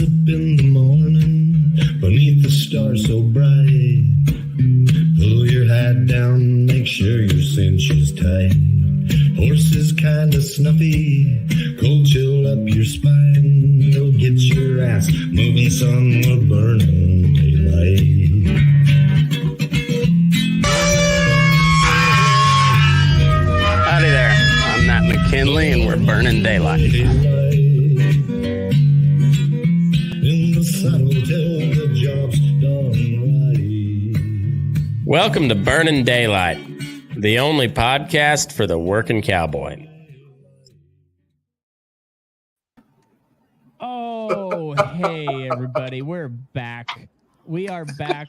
Rise up in the morning, beneath the stars so bright. Pull your hat down, make sure your cinch is tight. Horse is kinda snuffy, cold chill up your spine. You'll get your ass moving, son, we're burning daylight. Howdy there, I'm Matt McKinley and we're burning daylight. In the saddle till the job's done right. Welcome to Burning Daylight, the only podcast for the working cowboy. Oh, hey, everybody. We're back. We are back.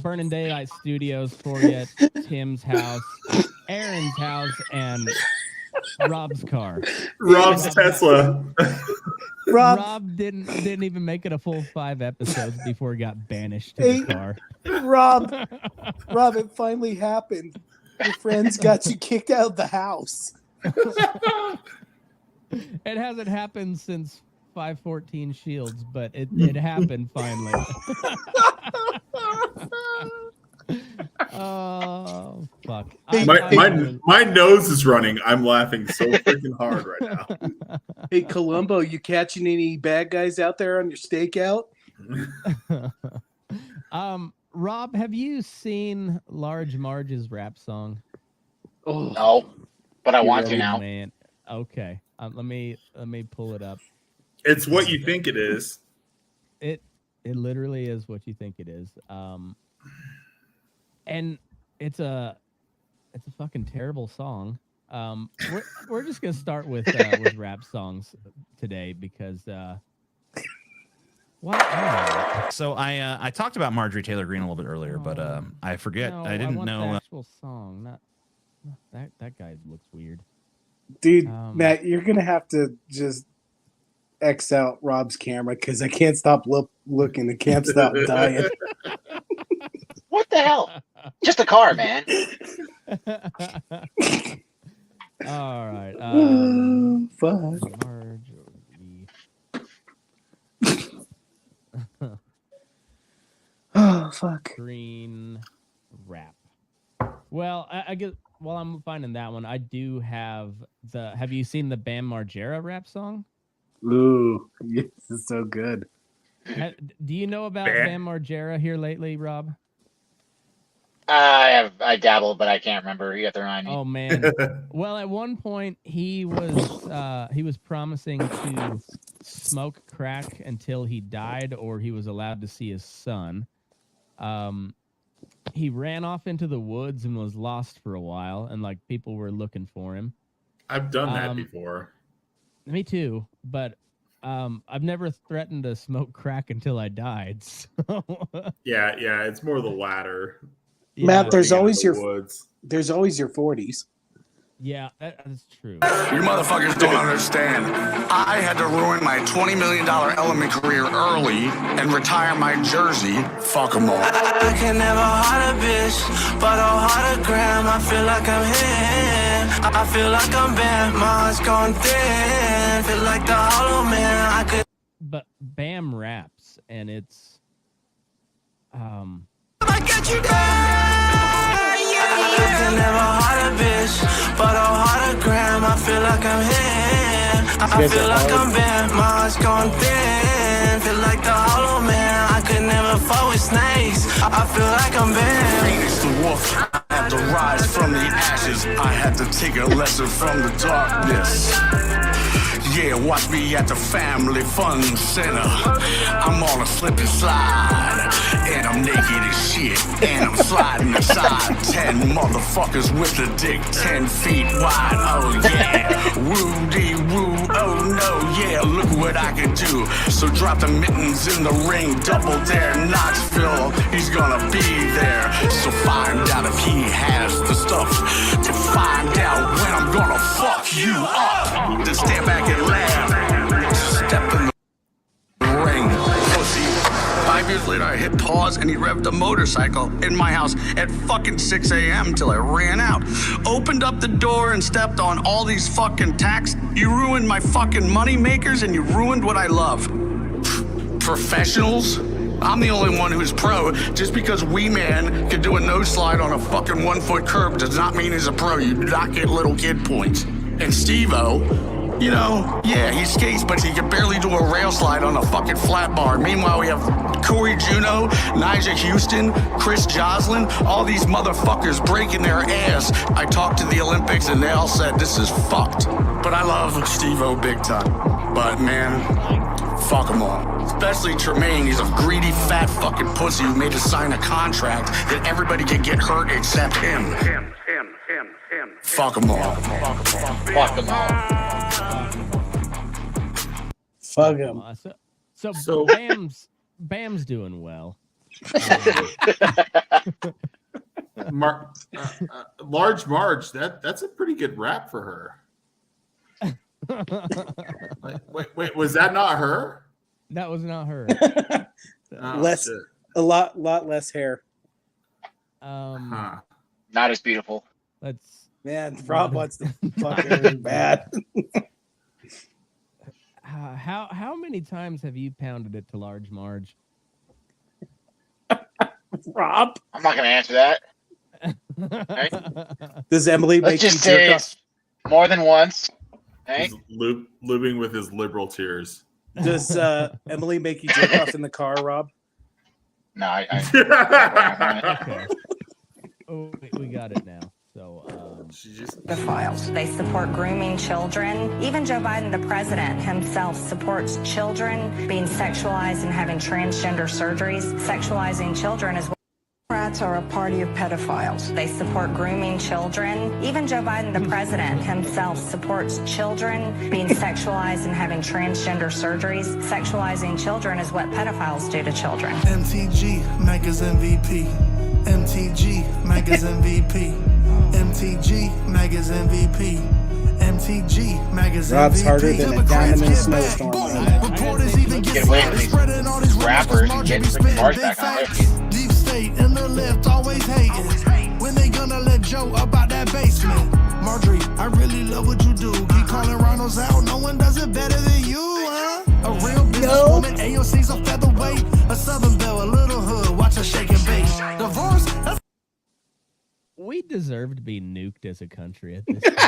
Burning Daylight Studios for you at Tim's house, Aaron's house, and Rob's car. Rob's Tesla. Rob didn't even make it a full 5 episodes before he got banished to the car. Rob, it finally happened. Your friends got you kicked out of the house. It hasn't happened since 514 Shields, but it happened finally. Oh, fuck. My nose is running. I'm laughing so freaking hard right now. Hey, Columbo, you catching any bad guys out there on your stakeout? Rob, have you seen Marge's rap song? Oh, No, but I want to now. Man. Okay. Let me pull it up. It's what you think it is. It literally is what you think it is. And it's a fucking terrible song. We're just gonna start with rap songs today because what? So I talked about Marjorie Taylor Greene a little bit earlier, but I forget. No, I didn't want know. the actual song. Not that guy looks weird. dude, Matt, you're gonna have to just X out Rob's camera because I can't stop looking. I can't stop dying. What the hell? Just a car, man. All right. Fuck. Marjorie. Oh, fuck. Green rap. Well, I guess while I'm finding that one, I do have have you seen the Bam Margera rap song? Ooh, yes, it's so good. Do you know about Bam Margera here lately, Rob? I dabbled, but I can't remember. You have to remind me. Oh man. Well, at one point he was promising to smoke crack until he died or he was allowed to see his son. He ran off into the woods and was lost for a while, and like people were looking for him. I've done that before. Me too, but I've never threatened to smoke crack until I died. So. Yeah, it's more the latter. Yeah. Matt, there's always your woods. 40s. Yeah, that's true. You motherfuckers don't understand. I had to ruin my $20 million element career early and retire my jersey. Fuck them all. I can never heart a bitch, but I'll heart a gram. I feel like I'm him. I feel like I'm bent. My heart's gone thin. Feel like the hollow man. But Bam raps, and it's I get you down. I can never heart a bitch, but I'll heart a gram. I feel like I'm him. I feel like I'm bent. My heart's gone thin. Feel like the hollow man. I could never fall with snakes. I feel like I'm bent. Phoenix the wolf. I had to rise from the ashes. I had to take a lesson from the darkness. Yeah, watch me at the family fun center. I'm on a slip and slide, and I'm naked as shit, and I'm sliding aside 10 motherfuckers with a dick 10 feet wide. Oh yeah, woo-dee-woo, oh no, yeah, look what I can do. So drop the mittens in the ring, double dare Knoxville, he's gonna be there. So find out if he has the stuff to find out when I'm gonna fuck you up. Just stand back and laugh. Step in the ring, pussy. 5 years later, I hit pause and he revved a motorcycle in my house at fucking 6 a.m. till I ran out. Opened up the door and stepped on all these fucking tacks. You ruined my fucking money makers and you ruined what I love. professionals. I'm the only one who's pro. Just because Wee Man can do a nose slide on a fucking 1 foot curb does not mean he's a pro. You do not get little kid points. And Steve-O, you know, yeah, he skates, but he can barely do a rail slide on a fucking flat bar. Meanwhile, we have Corey Juno, Nigel Houston, Chris Joslin, all these motherfuckers breaking their ass. I talked to the Olympics and they all said this is fucked. But I love Steve-O big time. But man, fuck them all. Especially Tremaine, he's a greedy fat fucking pussy who made us sign a contract that everybody could get hurt except him. Fuck them all. Fuck them all. Fuck him. So Bam's doing well. Large Marge, that's a pretty good rap for her. Wait, was that not her? That was not her. A lot less hair. Not as beautiful. Man, Rob wants to fucking bad. How many times have you pounded it to Large Marge? Rob? I'm not going to answer that. Okay. Does Emily Let's make just you say jerk it's more than once. Okay? He's lubing with his liberal tears. Does Emily make you jerk off in the car, Rob? No, Okay. Oh, we got it now. So, pedophiles. They support grooming children. Even Joe Biden, the president himself, supports children being sexualized and having transgender surgeries. Sexualizing children is Democrats are a party of pedophiles. They support grooming children. Even Joe Biden, the president himself, supports children being sexualized and having transgender surgeries. Sexualizing children is what pedophiles do to children. MTG, Megas MVP. MTG, Megas MVP. MTG, Megas MVP. MTG, Megas MVP. Rob's harder than a diamond in a snowstorm. Get away from these rappers and get Marge back on their feet. Deep state in the left, always hating. When they gonna let Joe about that basement? Marjorie, I really love what you do. Keep calling Ronald's out, no one does it better than you, huh? A real businesswoman, AOC's a featherweight. A southern belle, a little hood, watch her shake and bake. Divorce, that's we deserve to be nuked as a country at this point.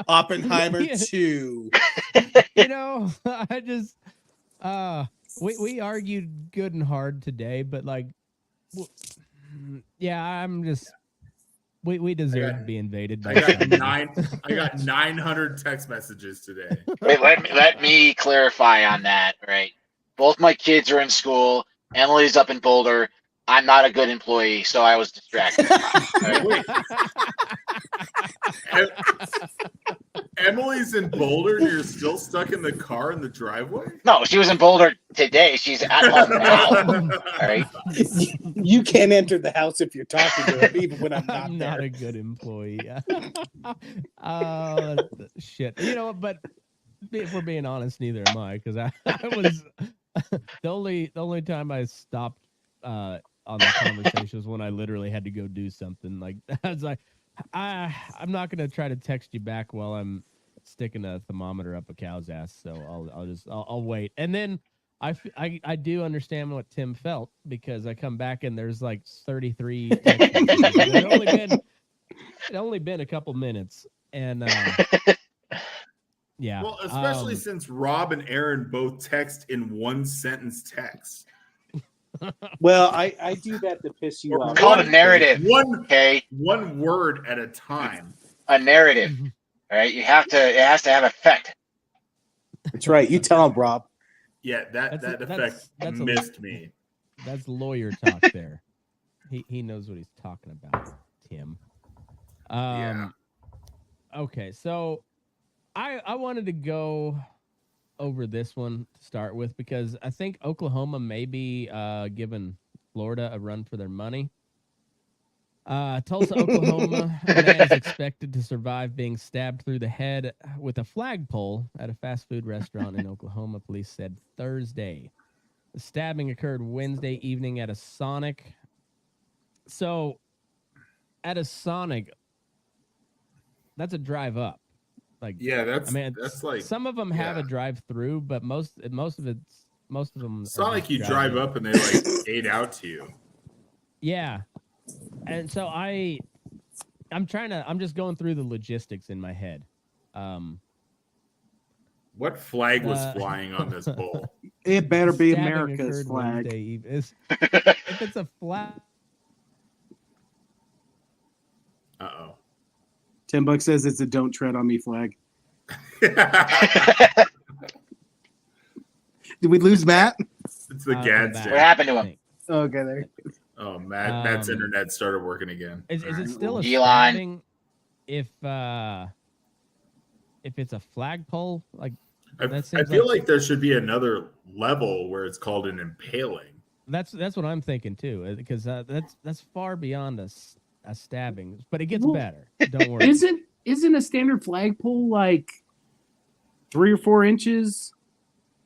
Oppenheimer 2. You know, I just we argued good and hard today, but like, yeah, I'm just we deserve to be invaded by I got 900 text messages today. Wait, let me clarify on that, right? Both my kids are in school. Emily's up in Boulder. I'm not a good employee, so I was distracted. Right? Emily's in Boulder and you're still stuck in the car in the driveway? No, she was in Boulder today. She's at home now. All right. You can't enter the house if you're talking to her, even when I'm not I'm there. not a good employee. Shit. You know, but if we're being honest, neither am I, because I was the only time I stopped on the conversation was when I literally had to go do something. Like I was like, I'm not gonna try to text you back while I'm sticking a thermometer up a cow's ass. So I'll wait. And then I do understand what Tim felt, because I come back and there's like 33 text messages. It only been a couple minutes, and yeah. Well, especially since Rob and Aaron both text in one sentence text. Well, I do that to piss you off. It's called a narrative. One word at a time. A narrative. All right, it has to have effect. That's right. You tell him, Rob. Yeah, that effect missed me. That's lawyer talk there. He knows what he's talking about, Tim. Yeah. Okay, so I wanted to go over this one to start with, because I think Oklahoma may be giving Florida a run for their money. Tulsa, Oklahoma, a man is expected to survive being stabbed through the head with a flagpole at a fast food restaurant in Oklahoma, police said Thursday. The stabbing occurred Wednesday evening at a Sonic. So, at a Sonic, that's a drive up. Like, Yeah, I mean, that's like some of them have yeah. a drive-through, but most of them. It's not like you drive up and they like ate out to you. Yeah, and so I'm just going through the logistics in my head. What flag was flying on this bull? It better be Stabbing America's occurred flag. Wednesday Eve. If it's a flag. Uh-oh. $10 says it's a "Don't tread on me" flag. Did we lose Matt? It's the Gadsden. What happened to him? Okay, there. Oh, Matt's internet started working again. Is it still a Elon. stabbing if it's a flagpole? Like, I feel like there should be another level where it's called an impaling. That's what I'm thinking too, because that's far beyond a stabbing, but it gets better. Don't worry. Isn't a standard flagpole like 3 or 4 inches?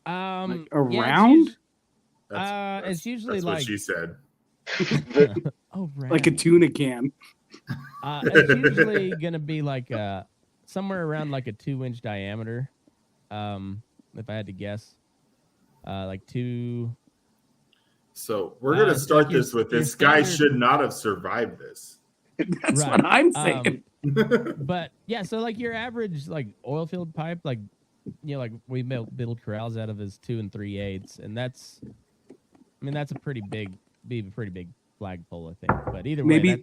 Like around? It's usually that's like what she said. Oh, right. Like a tuna can. It's usually gonna be like somewhere around like a 2-inch diameter. If I had to guess, like 2. So we're gonna start like this with this guy should not have survived this. That's what I'm saying. But yeah, so like your average like oil field pipe, like like we build corrals out of is 2 3/8, and that's a pretty big flagpole, I think. But either way,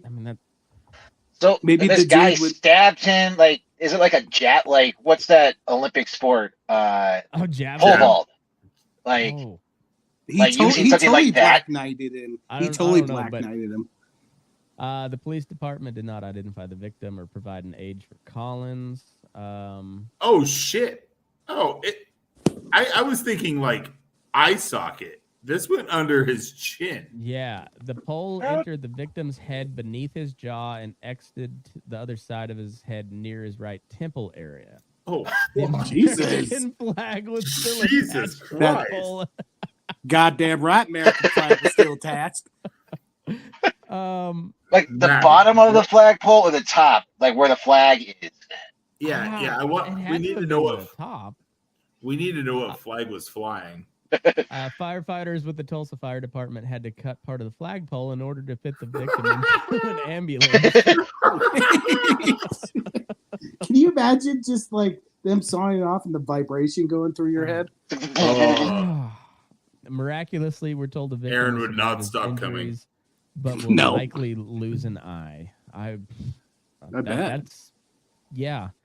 So maybe this the guy dude would... stabbed him. Like, is it like a jet? Like, what's that Olympic sport? Javelin. Pole vault. Like, he using something totally like that. Black Knighted him. He totally Black Knighted him. The police department did not identify the victim or provide an age for Collins. Oh shit! Oh, I was thinking like eye socket. This went under his chin. Yeah, the pole entered the victim's head beneath his jaw and exited the other side of his head near his right temple area. Oh, Jesus! American flag was still Jesus attached to the Christ! pole. Goddamn right, American flag was still attached. Like the bottom of the flagpole or the top, like where the flag is. Yeah. We need to know what top. We need to know what flag was flying. Firefighters with the Tulsa Fire Department had to cut part of the flagpole in order to fit the victim into an ambulance. Can you imagine just like them sawing it off and the vibration going through your head? Miraculously, we're told the victim Aaron would not stop coming, but will likely lose an eye. I bet.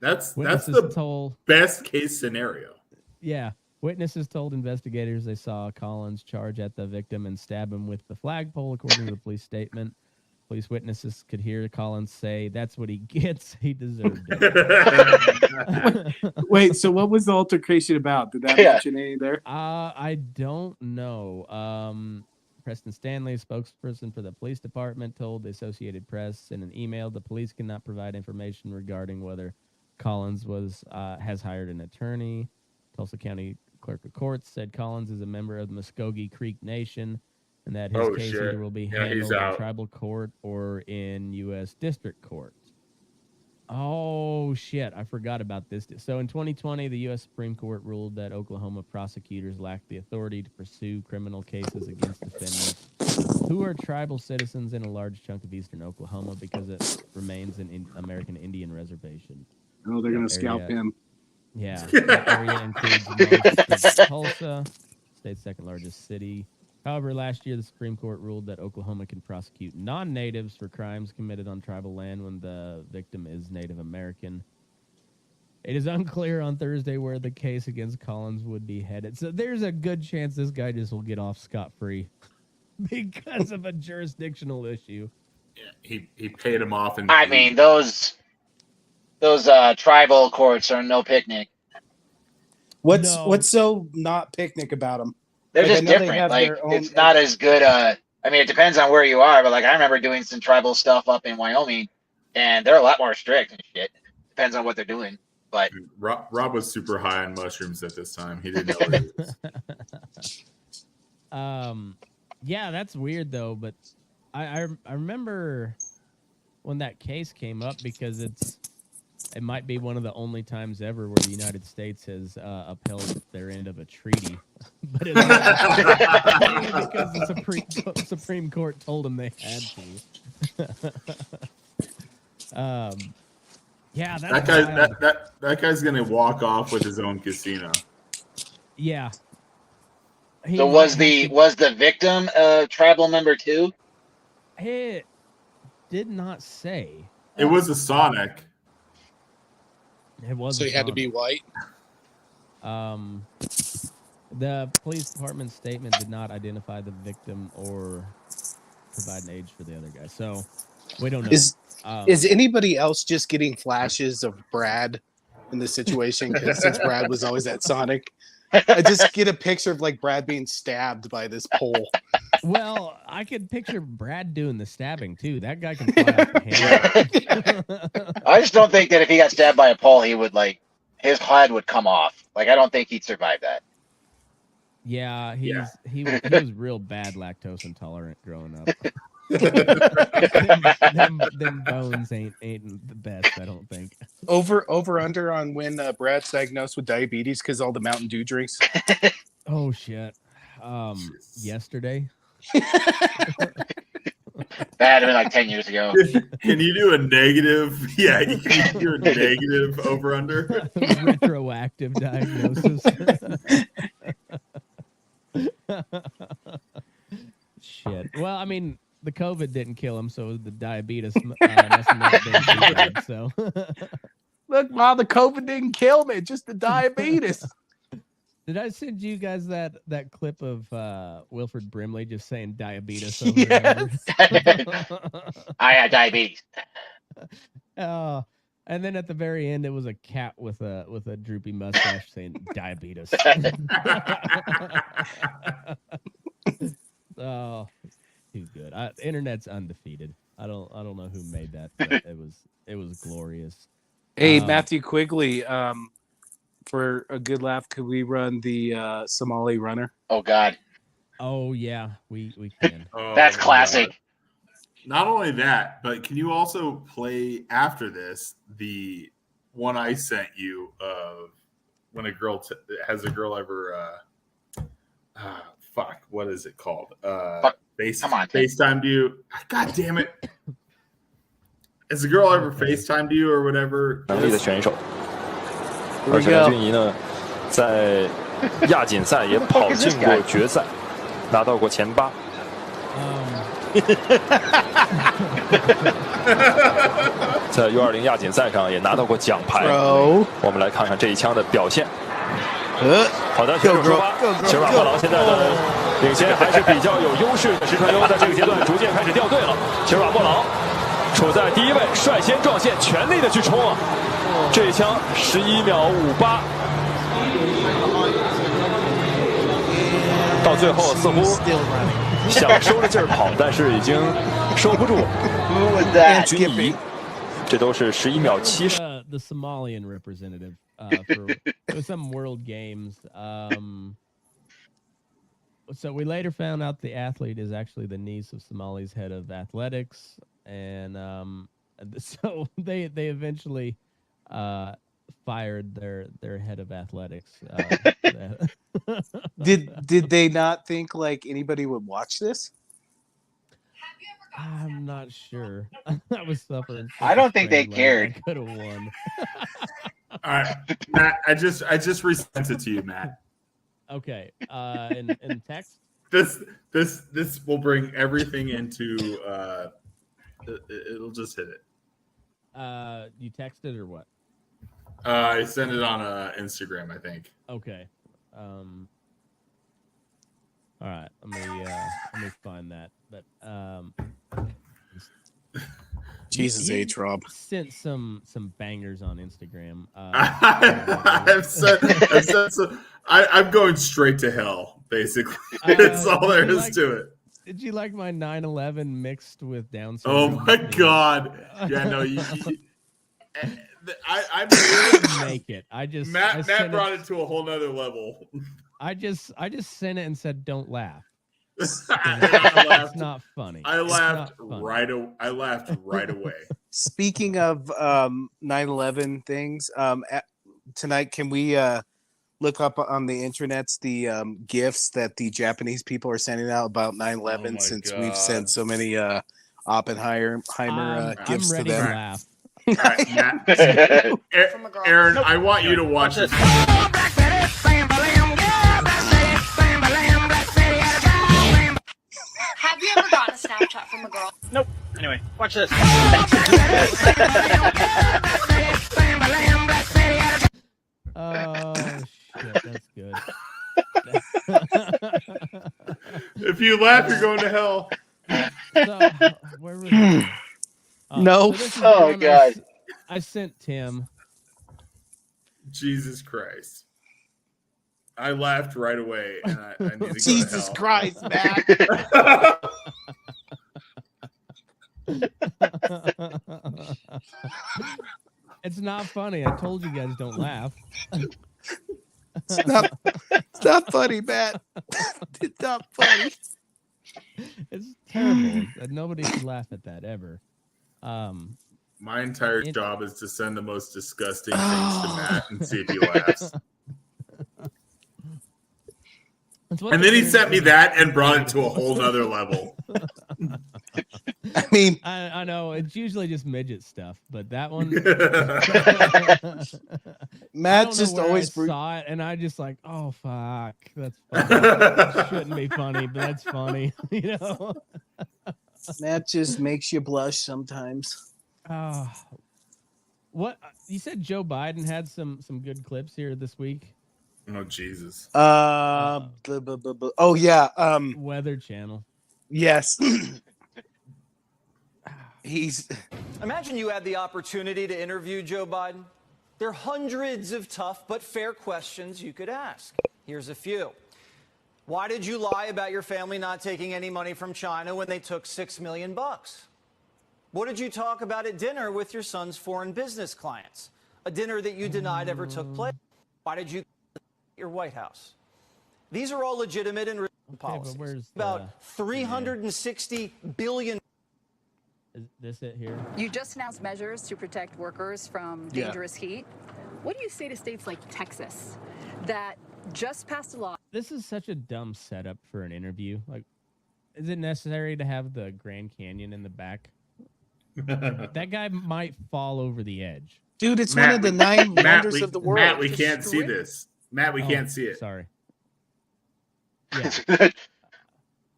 That's the best case scenario. Yeah. Witnesses told investigators they saw Collins charge at the victim and stab him with the flagpole, according to the police statement. Police witnesses could hear Collins say, "That's what he gets. He deserved it." Wait, so what was the altercation about? Did that mention any there? I don't know. Preston Stanley, spokesperson for the police department, told the Associated Press in an email the police cannot provide information regarding whether Collins has hired an attorney. Tulsa County Clerk of Courts said Collins is a member of the Muskogee Creek Nation and that his case either will be handled in tribal court or in U.S. District Court. Oh, shit. I forgot about this. So in 2020, the U.S. Supreme Court ruled that Oklahoma prosecutors lacked the authority to pursue criminal cases against defendants who are tribal citizens in a large chunk of eastern Oklahoma because it remains an American Indian reservation. Oh, they're going to scalp him. Yeah, that area includes most of Tulsa, state's second largest city. However, last year the Supreme Court ruled that Oklahoma can prosecute non-natives for crimes committed on tribal land when the victim is Native American. It is unclear on Thursday where the case against Collins would be headed. So there's a good chance this guy just will get off scot-free because of a jurisdictional issue. Yeah, he paid him off. I mean, those tribal courts are no picnic. What's so not picnic about them? They're just different. Like, it's not as good. I mean, it depends on where you are, but like I remember doing some tribal stuff up in Wyoming, and they're a lot more strict and shit. Depends on what they're doing. But Rob was super high on mushrooms at this time. He didn't know what it was. Yeah, that's weird though. But I remember when that case came up because it might be one of the only times ever where the United States has upheld their end of a treaty, but it's only because the Supreme Court told them they had to. Yeah, that's that guy's gonna walk off with his own casino. Yeah. So was the victim tribal member too? It did not say. It was a Sonic. It was. So he had to be white. The police department's statement did not identify the victim or provide an age for the other guy, so we don't know. Is anybody else just getting flashes of Brad in this situation? Since Brad was always at Sonic, I just get a picture of like Brad being stabbed by this pole. Well, I could picture Brad doing the stabbing too. That guy can fly off the handle. I just don't think that if he got stabbed by a pole, he would his head would come off. Like I don't think he'd survive that. Yeah, he was real bad lactose intolerant growing up. them bones ain't the best, I don't think. Over under on when Brad's diagnosed with diabetes because all the Mountain Dew drinks. Oh shit! Yesterday. That had been like 10 years ago. Can you do a negative? Yeah, you can do a negative over under. Retroactive diagnosis. Shit. Well, I mean, the COVID didn't kill him, so the diabetes must have not been too bad. So, look, Mom, the COVID didn't kill me; just the diabetes. Did I send you guys that clip of Wilford Brimley just saying diabetes over and over? I had diabetes. And then at the very end, it was a cat with a droopy mustache saying diabetes. Oh, too good. Internet's undefeated. I don't know who made that, but it was glorious. Hey, Matthew Quigley. For a good laugh, could we run the Somali runner? Oh God. Oh yeah, we can. That's classic. God. Not only that, but can you also play after this the one I sent you of when a girl has a girl ever fuck, what is it called? FaceTimed you. God damn it. Has a girl ever FaceTimed you or whatever? 能力的选手。而且梁俊怡呢，在亚锦赛也跑进过决赛，拿到过前8。在 U20 亚锦赛上也拿到过奖牌。我们来看看这一枪的表现。好的，选手出发，骑马布朗现在的领先还是比较有优势的。石川优在这个阶段逐渐开始掉队了。骑马布朗处在第1位，率先撞线，全力的去冲啊！这一枪11秒58，到最后似乎想收着劲儿跑，但是已经收不住。军仪，这都是11秒70。The Somalian representative for some World Games. So we later found out the athlete is actually the niece of Somali's head of athletics, and so they eventually fired their head of athletics. Did they not think like anybody would watch this? I'm not sure. I was suffering. I don't think they cared. I could have won. All right, Matt. I just resent it to you, Matt. Okay. In text. This will bring everything into. It'll just hit it. You texted or what? I sent it on Instagram, I think. Okay. All right. Let me find that. But Jesus H. Rob sent some bangers on Instagram. I'm going straight to hell. Basically, that's all there is to it. Did you like my 9/11 mixed with Down syndrome? Oh my God! Yeah, no, I didn't make it. Matt brought it to a whole nother level. I just sent it and said, "Don't laugh." It's not funny. I laughed right away. Speaking of 9/11 things, tonight can we look up on the internets the gifts that the Japanese people are sending out about 9/11 since we've sent so many Oppenheimer gifts I'm ready to them. to laugh. All right, Matt. Aaron, I want you to watch this. Have you ever gotten a Snapchat from a girl? Nope. Anyway, watch this. Oh shit, that's good. If you laugh, you're going to hell. So, where was it? No. So this is Oh, one God. I sent Tim. Jesus Christ. I laughed right away, and I need to go Jesus to hell. Christ, Matt. It's not funny. I told you guys don't laugh. It's not funny, Matt. It's not funny. It's terrible. Nobody should laugh at that ever. My entire job is to send the most disgusting things to Matt and see if he laughs. And then he sent me that and brought it to a whole nother level. I mean, I know it's usually just midget stuff, but that one, Matt's just always saw it, and I just like, oh fuck, that's funny. Shouldn't be funny, but that's funny, you know. Matt just makes you blush sometimes. What you said? Joe Biden had some good clips here this week. Oh Jesus. Oh yeah. Weather Channel. Yes. Imagine you had the opportunity to interview Joe Biden. There are hundreds of tough but fair questions you could ask. Here's a few. Why did you lie about your family not taking any money from China when they took $6 million? What did you talk about at dinner with your son's foreign business clients? A dinner that you denied ever took place. Why did you your White House? These are all legitimate and policies. About $360 billion. Is this it here? You just announced measures to protect workers from dangerous heat. What do you say to states like Texas that just passed a law? This is such a dumb setup for an interview. Like, is it necessary to have the Grand Canyon in the back? That guy might fall over the edge. Dude, it's one of the 9 wonders of the world. Matt, we can't see this. Matt, we can't see it. Sorry. Yeah.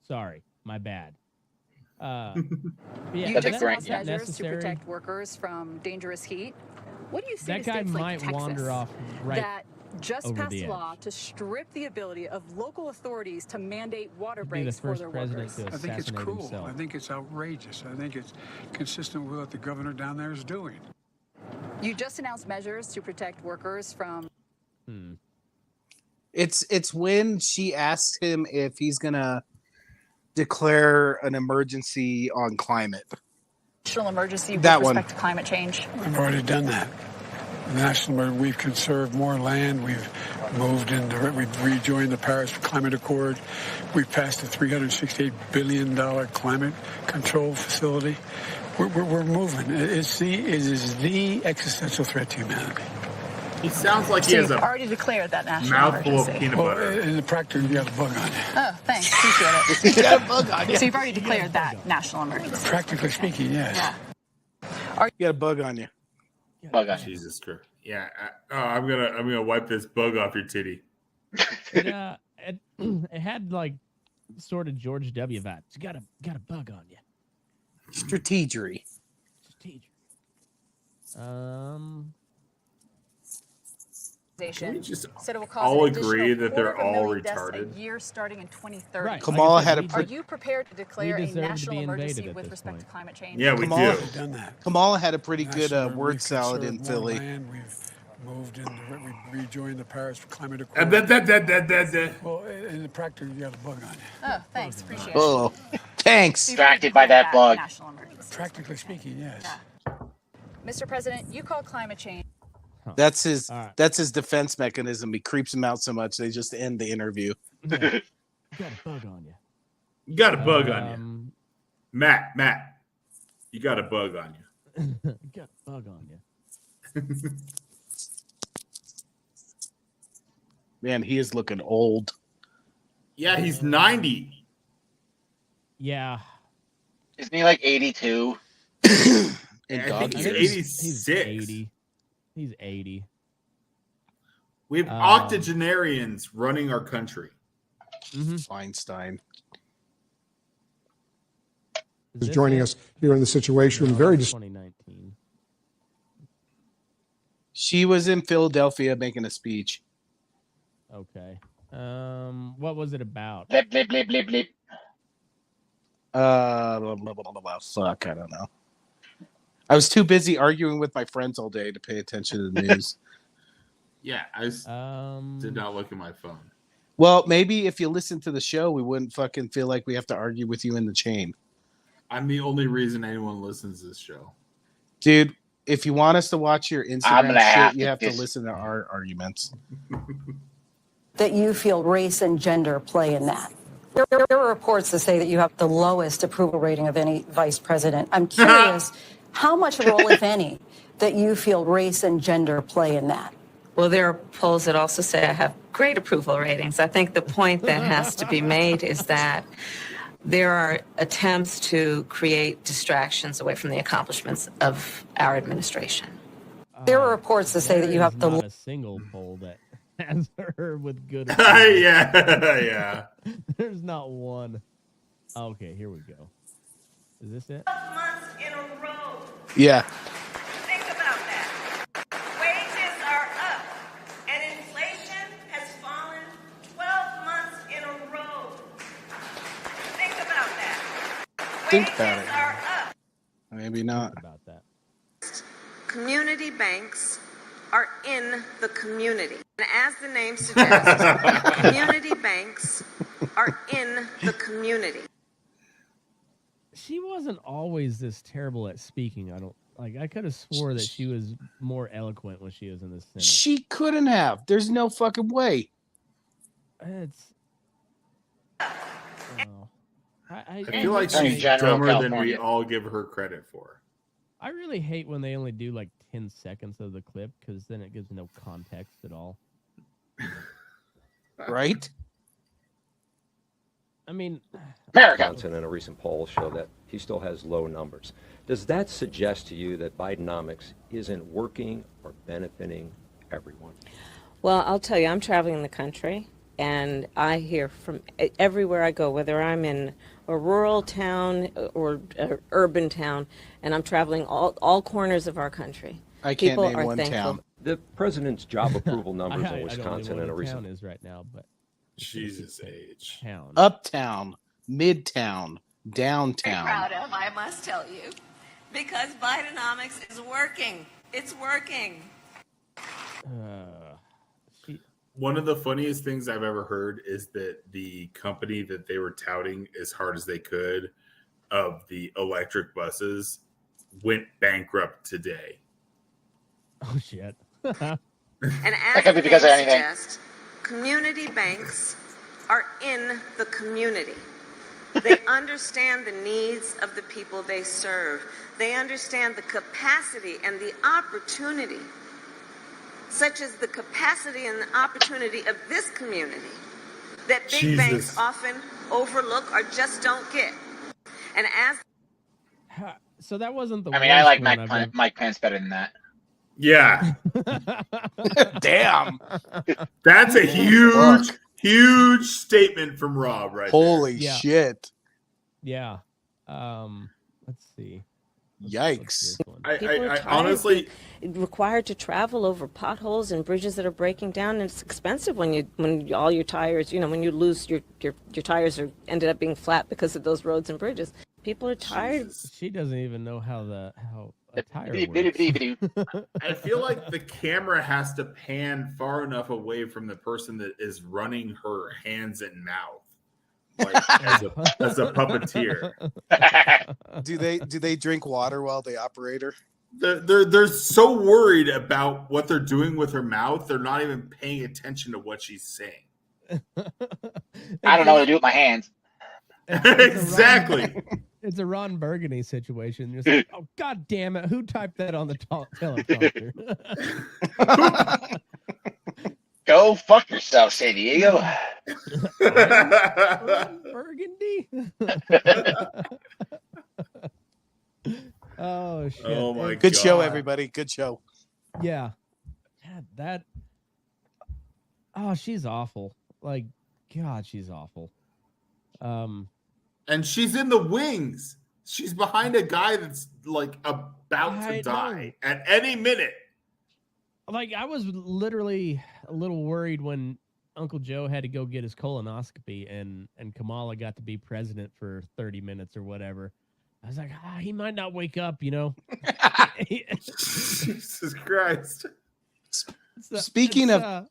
Sorry. My bad. You just announced measures to protect workers from dangerous heat. What do you say to states like Texas wander off right that just passed a law to strip the ability of local authorities to mandate water breaks for their workers? I think it's cool. I think it's outrageous. I think it's consistent with what the governor down there is doing. You just announced measures to protect workers from. It's when she asks him if he's gonna declare an emergency on climate. National emergency with That respect to climate change. We've already done that. We've conserved more land. We've moved into. We've rejoined the Paris Climate Accord. We've passed a $368 billion climate control facility. We're moving. It is the existential threat to humanity. He sounds like he So has you've a already declared that national mouthful of emergency. peanut butter. In the practice, you got a bug on you. Oh, thanks. Appreciate it. You got a bug on you. So you've already declared that national emergency. Practically speaking, yes. Yeah. You got a bug on you. Bug on Jesus Christ. Yeah. I'm gonna wipe this bug off your titty. It had like sort of George W. vibes. You got a bug on you. Strategery. Can we just said it will cost all an additional agree that they're all 250,000 deaths retarded? a year starting in 2030. Right. Kamala had a Are you prepared to declare a deserve to national be invaded emergency at with this respect point. to climate change? Yeah, we Kamala, do. Done that. Kamala had a pretty good National- word we've salad in conserved more Philly. land. We've moved into. We rejoined the Paris Climate Accord. Well, in the practice, you got a bug on you. Oh, thanks. Appreciate it. Oh, thanks. Distracted by that bug. National emergency. Practically speaking, yes. Mr. President, you called climate change. That's his. All right. That's his defense mechanism. He creeps him out so much they just end the interview. You got a bug on you. You got a bug on you. Matt, you got a bug on you. You got a bug on you. Man, he is looking old. Yeah, he's 90. Yeah. Isn't he like 82? I think he's 86. He's 80. He's 80. We have octogenarians running our country. Feinstein is joining us here in the Situation Room. Very 2019. She was in Philadelphia making a speech. Okay. What was it about? Blip, blip, blip, blip, blip. Fuck, I don't know. I was too busy arguing with my friends all day to pay attention to the news. Yeah, I did not look at my phone. Well, maybe if you listen to the show, we wouldn't fucking feel like we have to argue with you in the chain. I'm the only reason anyone listens to this show. Dude, if you want us to watch your Instagram shit, you have to listen to our arguments. That you feel race and gender play in that. There are reports that say that you have the lowest approval rating of any vice president. I'm curious how much role, if any, that you feel race and gender play in that. Well, there are polls that also say I have great approval ratings. I think the point that has to be made is that there are attempts to create distractions away from the accomplishments of our administration. There are reports that say that you have the not a single poll that has her with good. Yeah. There's not one. Okay, here we go. Is this it? 12 months in a row. Yeah. Think about that. Wages are up, and inflation has fallen 12 months in a row. Think about that. Think about Wages it. are up. Maybe not. About that. Community banks are in the community. And as the name suggests, community banks are in the community. She wasn't always this terrible at speaking. I could have swore that she was more eloquent when she was in the Senate. She couldn't have. There's no fucking way. It's. I feel like she's dumber than we all give her credit for. I really hate when they only do like 10 seconds of the clip because then it gives no context at all. Right? I mean, Johnson in a recent poll show that he still has low numbers. Does that suggest to you that Bidenomics isn't working or benefiting everyone? Well, I'll tell you, I'm traveling the country, and I hear from everywhere I go, whether I'm in a rural town or an urban town, and I'm traveling all corners of our country. I can't People name are one thankful. town. The president's job approval numbers I in Wisconsin in a recent town is right now, but Jesus age. Town. Uptown, midtown, I'm downtown. proud of, I must tell you, because Bidenomics is working. It's working. One of the funniest things I've ever heard is that the company that they were touting as hard as they could of the electric buses went bankrupt today. Oh, shit. And That as could be because of the name anything. suggests, community banks are in the community. They understand the needs of the people they serve. They understand the capacity and the opportunity, such as the capacity and the opportunity of this community, that big banks often overlook or just don't get. And as So that wasn't the I mean, I like worst one Mike Pence better than that. Yeah. Damn. That's a huge statement from Rob right Holy Yeah. shit. Yeah. Let's see. Yikes. People are I tired honestly of required to travel over potholes and bridges that are breaking down, and it's expensive when all your tires, when you lose your tires are ended up being flat because of those roads and bridges. People are tired. She doesn't even know how a tire works. I feel like the camera has to pan far enough away from the person that is running her hands and mouth, like as a puppeteer. Do they drink water while they operate her? They're so worried about what they're doing with her mouth, they're not even paying attention to what she's saying. I don't know what to do with my hands. Exactly. It's a Ron Burgundy situation. You're just like, oh, God damn it. Who typed that on the teleprompter? Go fuck yourself, San Diego. Ron Burgundy? Oh, shit. Oh, my Good God. show, everybody. Good show. Yeah. That. Oh, she's awful. Like, God, she's awful. And she's in the wings. She's behind a guy that's like about to die at any minute. Like, I was literally a little worried when Uncle Joe had to go get his colonoscopy and Kamala got to be president for 30 minutes or whatever. I was like, he might not wake up, you know? Jesus Christ. Speaking of...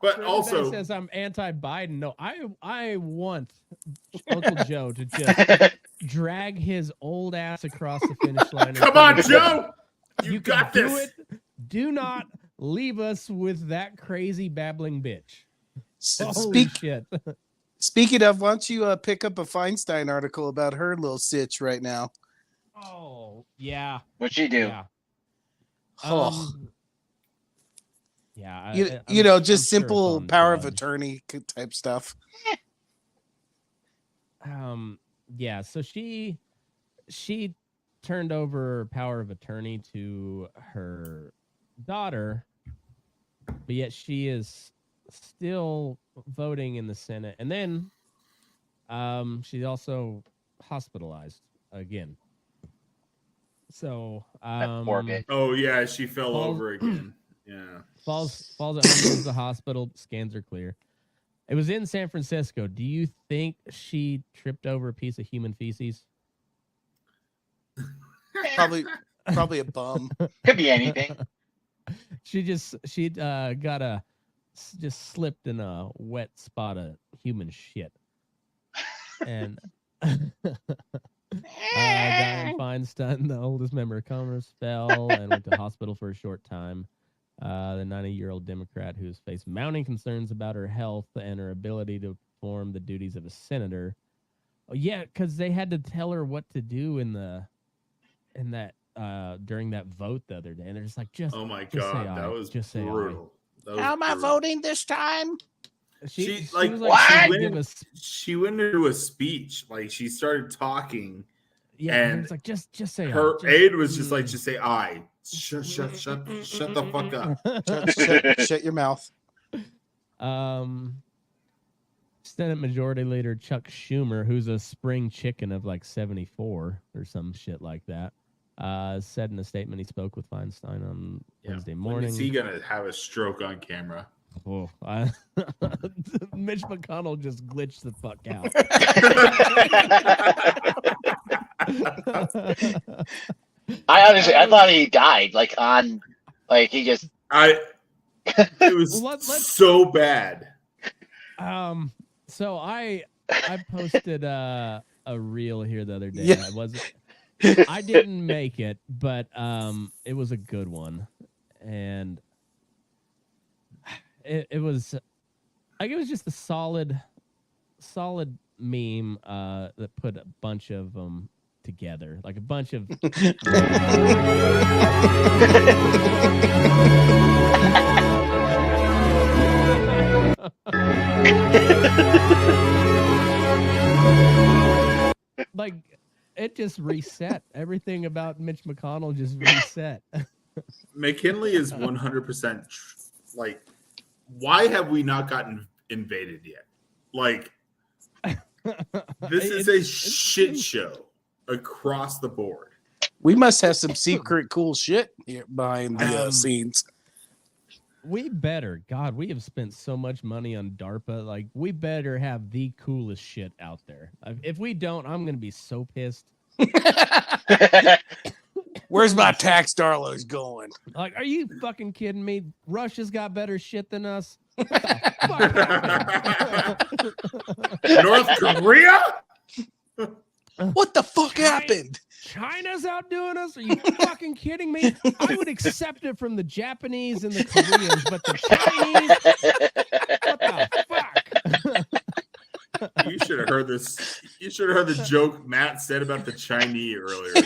But also says I'm anti-Biden. No, I want Uncle Joe to just drag his old ass across the finish line. Come on, Joe! You got do this. It. Do not leave us with that crazy babbling bitch. Holy shit. Speaking of, why don't you pick up a Feinstein article about her little sitch right now? Oh, yeah. What'd she do? Yeah. Yeah, just simple power of attorney type stuff. Yeah, so she turned over power of attorney to her daughter, but yet she is still voting in the Senate. And then she's also hospitalized again. So oh yeah, she fell over again. Yeah. Falls at home, goes to the hospital, scans are clear. It was in San Francisco. Do you think she tripped over a piece of human feces? Probably a bum. Could be anything. She just slipped in a wet spot of human shit. And Dianne Feinstein, the oldest member of Congress, fell and went to hospital for a short time. The 90-year-old Democrat who's faced mounting concerns about her health and her ability to perform the duties of a senator. Oh, yeah, because they had to tell her what to do during that vote the other day, and they're just like, oh my God, that was just brutal. How am I voting this time? She went into a speech, like she started talking. Yeah, and it's like just say her aide was just like, just say I. Shut the fuck up. Shut your mouth. Senate Majority Leader Chuck Schumer, who's a spring chicken of like 74 or some shit like that, said in a statement he spoke with Feinstein on Wednesday morning. Is he gonna have a stroke on camera? Oh, Mitch McConnell just glitched the fuck out. I thought he died. It was so bad. So I posted a reel here the other day. Yeah. I didn't make it, but it was a good one, and it was just a solid meme that put a bunch of them together, like a bunch of like it just reset everything about Mitch McConnell. Just reset. McKinley is 100% like, why have we not gotten invaded yet? Like, this is a shit show across the board. We must have some secret cool shit here behind the scenes. We better, God, we have spent so much money on DARPA. Like, we better have the coolest shit out there. If we don't, I'm going to be so pissed. Where's my tax dollars going? Like, are you fucking kidding me? Russia's got better shit than us. North Korea? What the fuck happened? China's outdoing us? Are you fucking kidding me? I would accept it from the Japanese and the Koreans, but the Chinese? What the fuck? You should have heard this. You should have heard the joke Matt said about the Chinese earlier. The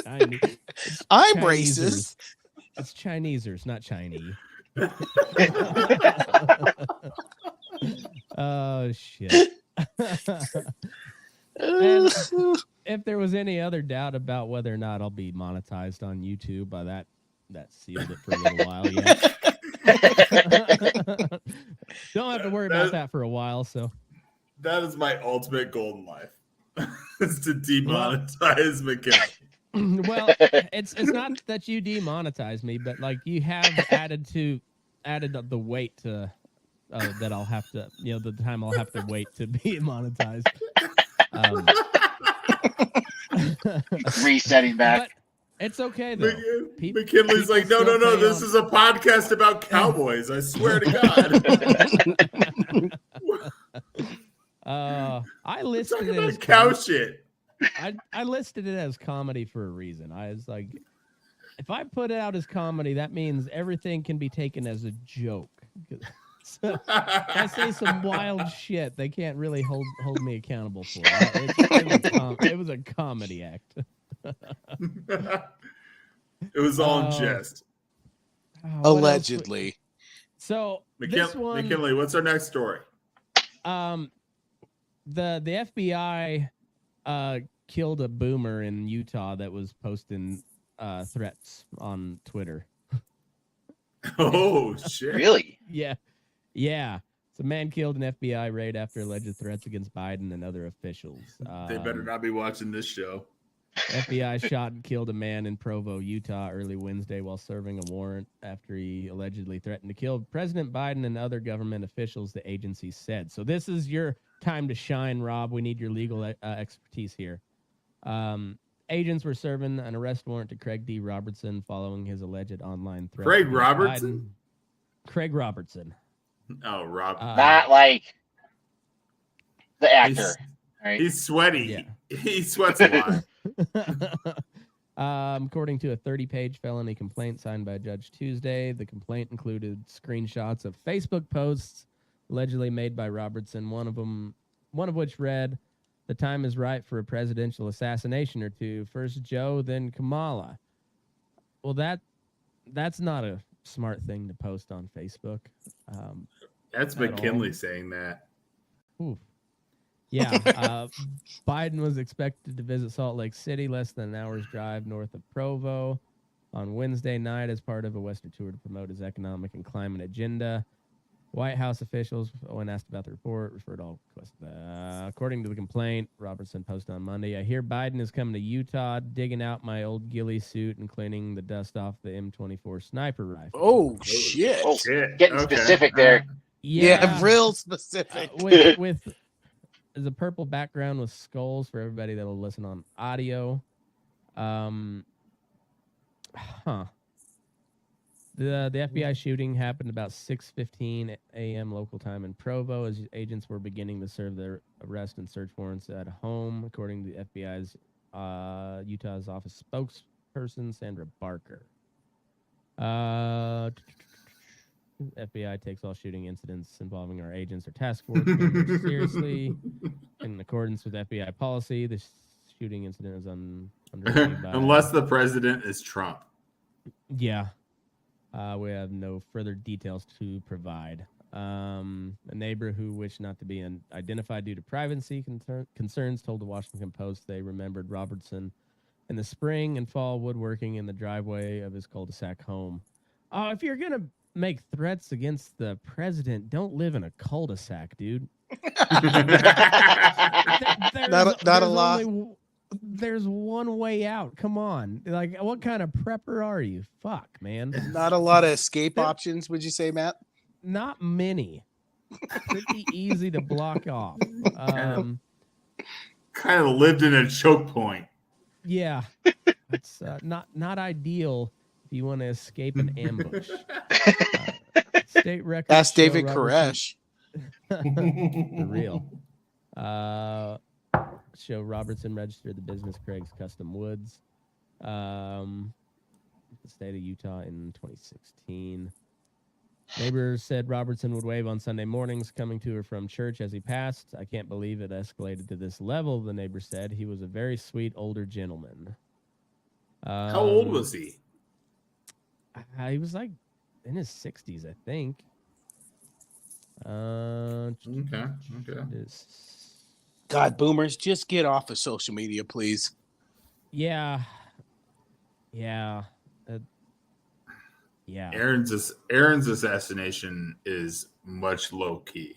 Chinese. I'm Chinesers. racist. It's Chinesers, not Chinese. Oh shit. And if there was any other doubt about whether or not I'll be monetized on YouTube, that sealed it for a little while yet. Don't have to worry about that for a while. So that is my ultimate goal in life: is to demonetize McKinley. Well, it's not that you demonetize me, but like you have added the weight to that I'll have to, the time I'll have to wait to be monetized. Resetting back. But it's okay though. McKinley's like, no. This is a podcast about cowboys. I swear to God. I listed it as cow shit. I listed it as comedy for a reason. I was like, if I put it out as comedy, that means everything can be taken as a joke. So if I say some wild shit, they can't really hold me accountable for it. It was a comedy act. It was all in jest. Allegedly. So McKinley, what's our next story? The FBI killed a boomer in Utah that was posting threats on Twitter. Oh shit! Really? Yeah. It's a man killed in FBI raid after alleged threats against Biden and other officials. They better not be watching this show. FBI shot and killed a man in Provo, Utah, early Wednesday while serving a warrant after he allegedly threatened to kill President Biden and other government officials, the agency said. So this is your time to shine, Rob. We need your legal expertise here. Agents were serving an arrest warrant to Craig D. Robertson following his alleged online threat. Craig Robertson? Craig Robertson. Oh, Rob. Not like the actor. He's sweaty. Yeah. He sweats a lot. According to a 30-page felony complaint signed by a judge Tuesday, the complaint included screenshots of Facebook posts allegedly made by Robertson, one of which read, "The time is right for a presidential assassination or two. First Joe, then Kamala." Well, that's not a smart thing to post on Facebook. That's McKinley saying that. Oof. Yeah. Biden was expected to visit Salt Lake City, less than an hour's drive north of Provo, on Wednesday night as part of a Western tour to promote his economic and climate agenda. White House officials, when asked about the report, referred all questions. According to the complaint, Robertson posted on Monday, "I hear Biden is coming to Utah, digging out my old ghillie suit and cleaning the dust off the M24 sniper rifle." Oh, shit. Oh, getting specific there. Yeah, real specific. With there's a purple background with skulls for everybody that will listen on audio. The FBI shooting happened about 6:15 a.m. local time in Provo as agents were beginning to serve their arrest and search warrants at home, according to the FBI's Utah's office spokesperson, Sandra Barker. FBI takes all shooting incidents involving our agents or task force members seriously. In accordance with FBI policy, this shooting incident is under unless the president is Trump. Yeah. We have no further details to provide. A neighbor who wished not to be identified due to privacy concerns told the Washington Post they remembered Robertson in the spring and fall woodworking in the driveway of his cul-de-sac home. If you're going to make threats against the president, don't live in a cul-de-sac, dude. Not a lot. There's one way out. Come on. Like, what kind of prepper are you? Fuck, man. Not a lot of escape options, would you say, Matt? Not many. Pretty easy to block off. Kind of lived in a choke point. Yeah. It's not ideal if you want to escape an ambush. State records. That's David Koresh. For real. Show Robertson registered the business Craig's Custom Woods, the state of Utah in 2016. Neighbor said Robertson would wave on Sunday mornings, coming to her from church as he passed. I can't believe it escalated to this level, the neighbor said. He was a very sweet older gentleman. How old was he? He was like in his 60s, I think. Okay. God, boomers, just get off of social media, please. Yeah. Aaron's assassination is much more low key.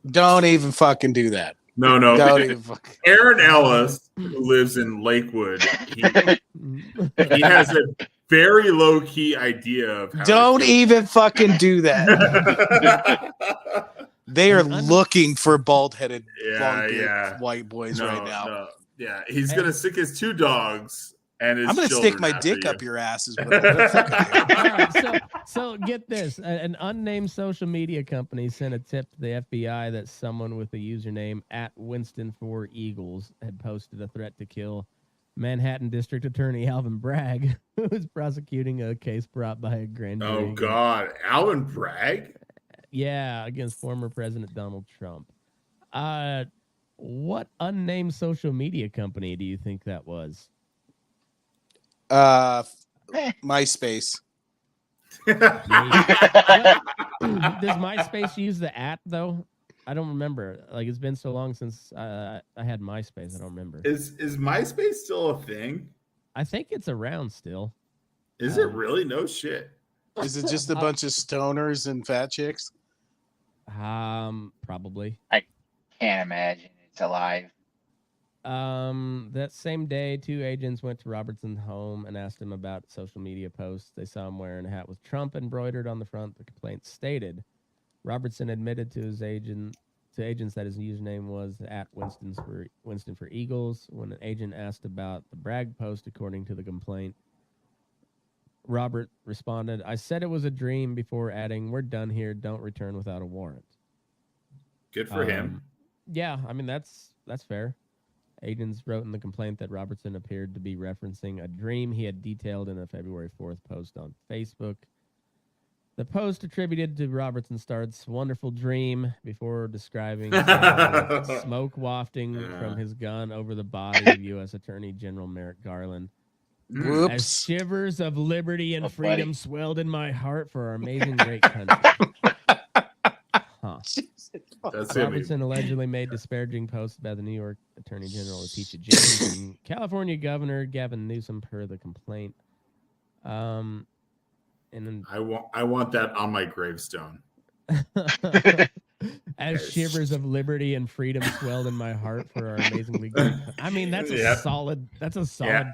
Don't even fucking do that. No. Don't even fucking. Aaron Ellis, who lives in Lakewood, he has a very low key idea of how. Don't even fucking do that. They are looking for bald-headed, long-bearded white boys right now. No. Yeah, he's gonna stick his 2 dogs. And I'm going to stick my dick up your asses. So get this. An unnamed social media company sent a tip to the FBI that someone with the username @Winston4Eagles had posted a threat to kill Manhattan District Attorney Alvin Bragg, who was prosecuting a case brought by a grand jury. Oh, God. Alvin Bragg? Yeah, against former President Donald Trump. What unnamed social media company do you think that was? MySpace. Does MySpace use the @ though? I don't remember. Like, it's been so long since I had MySpace. I don't remember. Is MySpace still a thing? I think it's around still. Is it really? No shit. Is it just a bunch of stoners and fat chicks? Probably. I can't imagine it's alive. That same day, 2 agents went to Robertson's home and asked him about social media posts. They saw him wearing a hat with Trump embroidered on the front. The complaint stated Robertson admitted to agents that his username was Winston for Eagles. When an agent asked about the Bragg post, according to the complaint, Robert responded, "I said it was a dream," before adding, "We're done here. Don't return without a warrant." Good for him. Yeah, I mean that's fair. Agents wrote in the complaint that Robertson appeared to be referencing a dream he had detailed in a February 4th post on Facebook. The post attributed to Robertson starts, "Wonderful dream," before describing smoke wafting from his gun over the body of U.S. Attorney General Merrick Garland. Whoops. As shivers of liberty and freedom swelled in my heart for our amazing great country. Huh. Robertson allegedly made disparaging posts about the New York Attorney General Letitia James and California Governor Gavin Newsom per the complaint. And then I want that on my gravestone. As shivers of liberty and freedom swelled in my heart for our amazingly great. I mean, that's a solid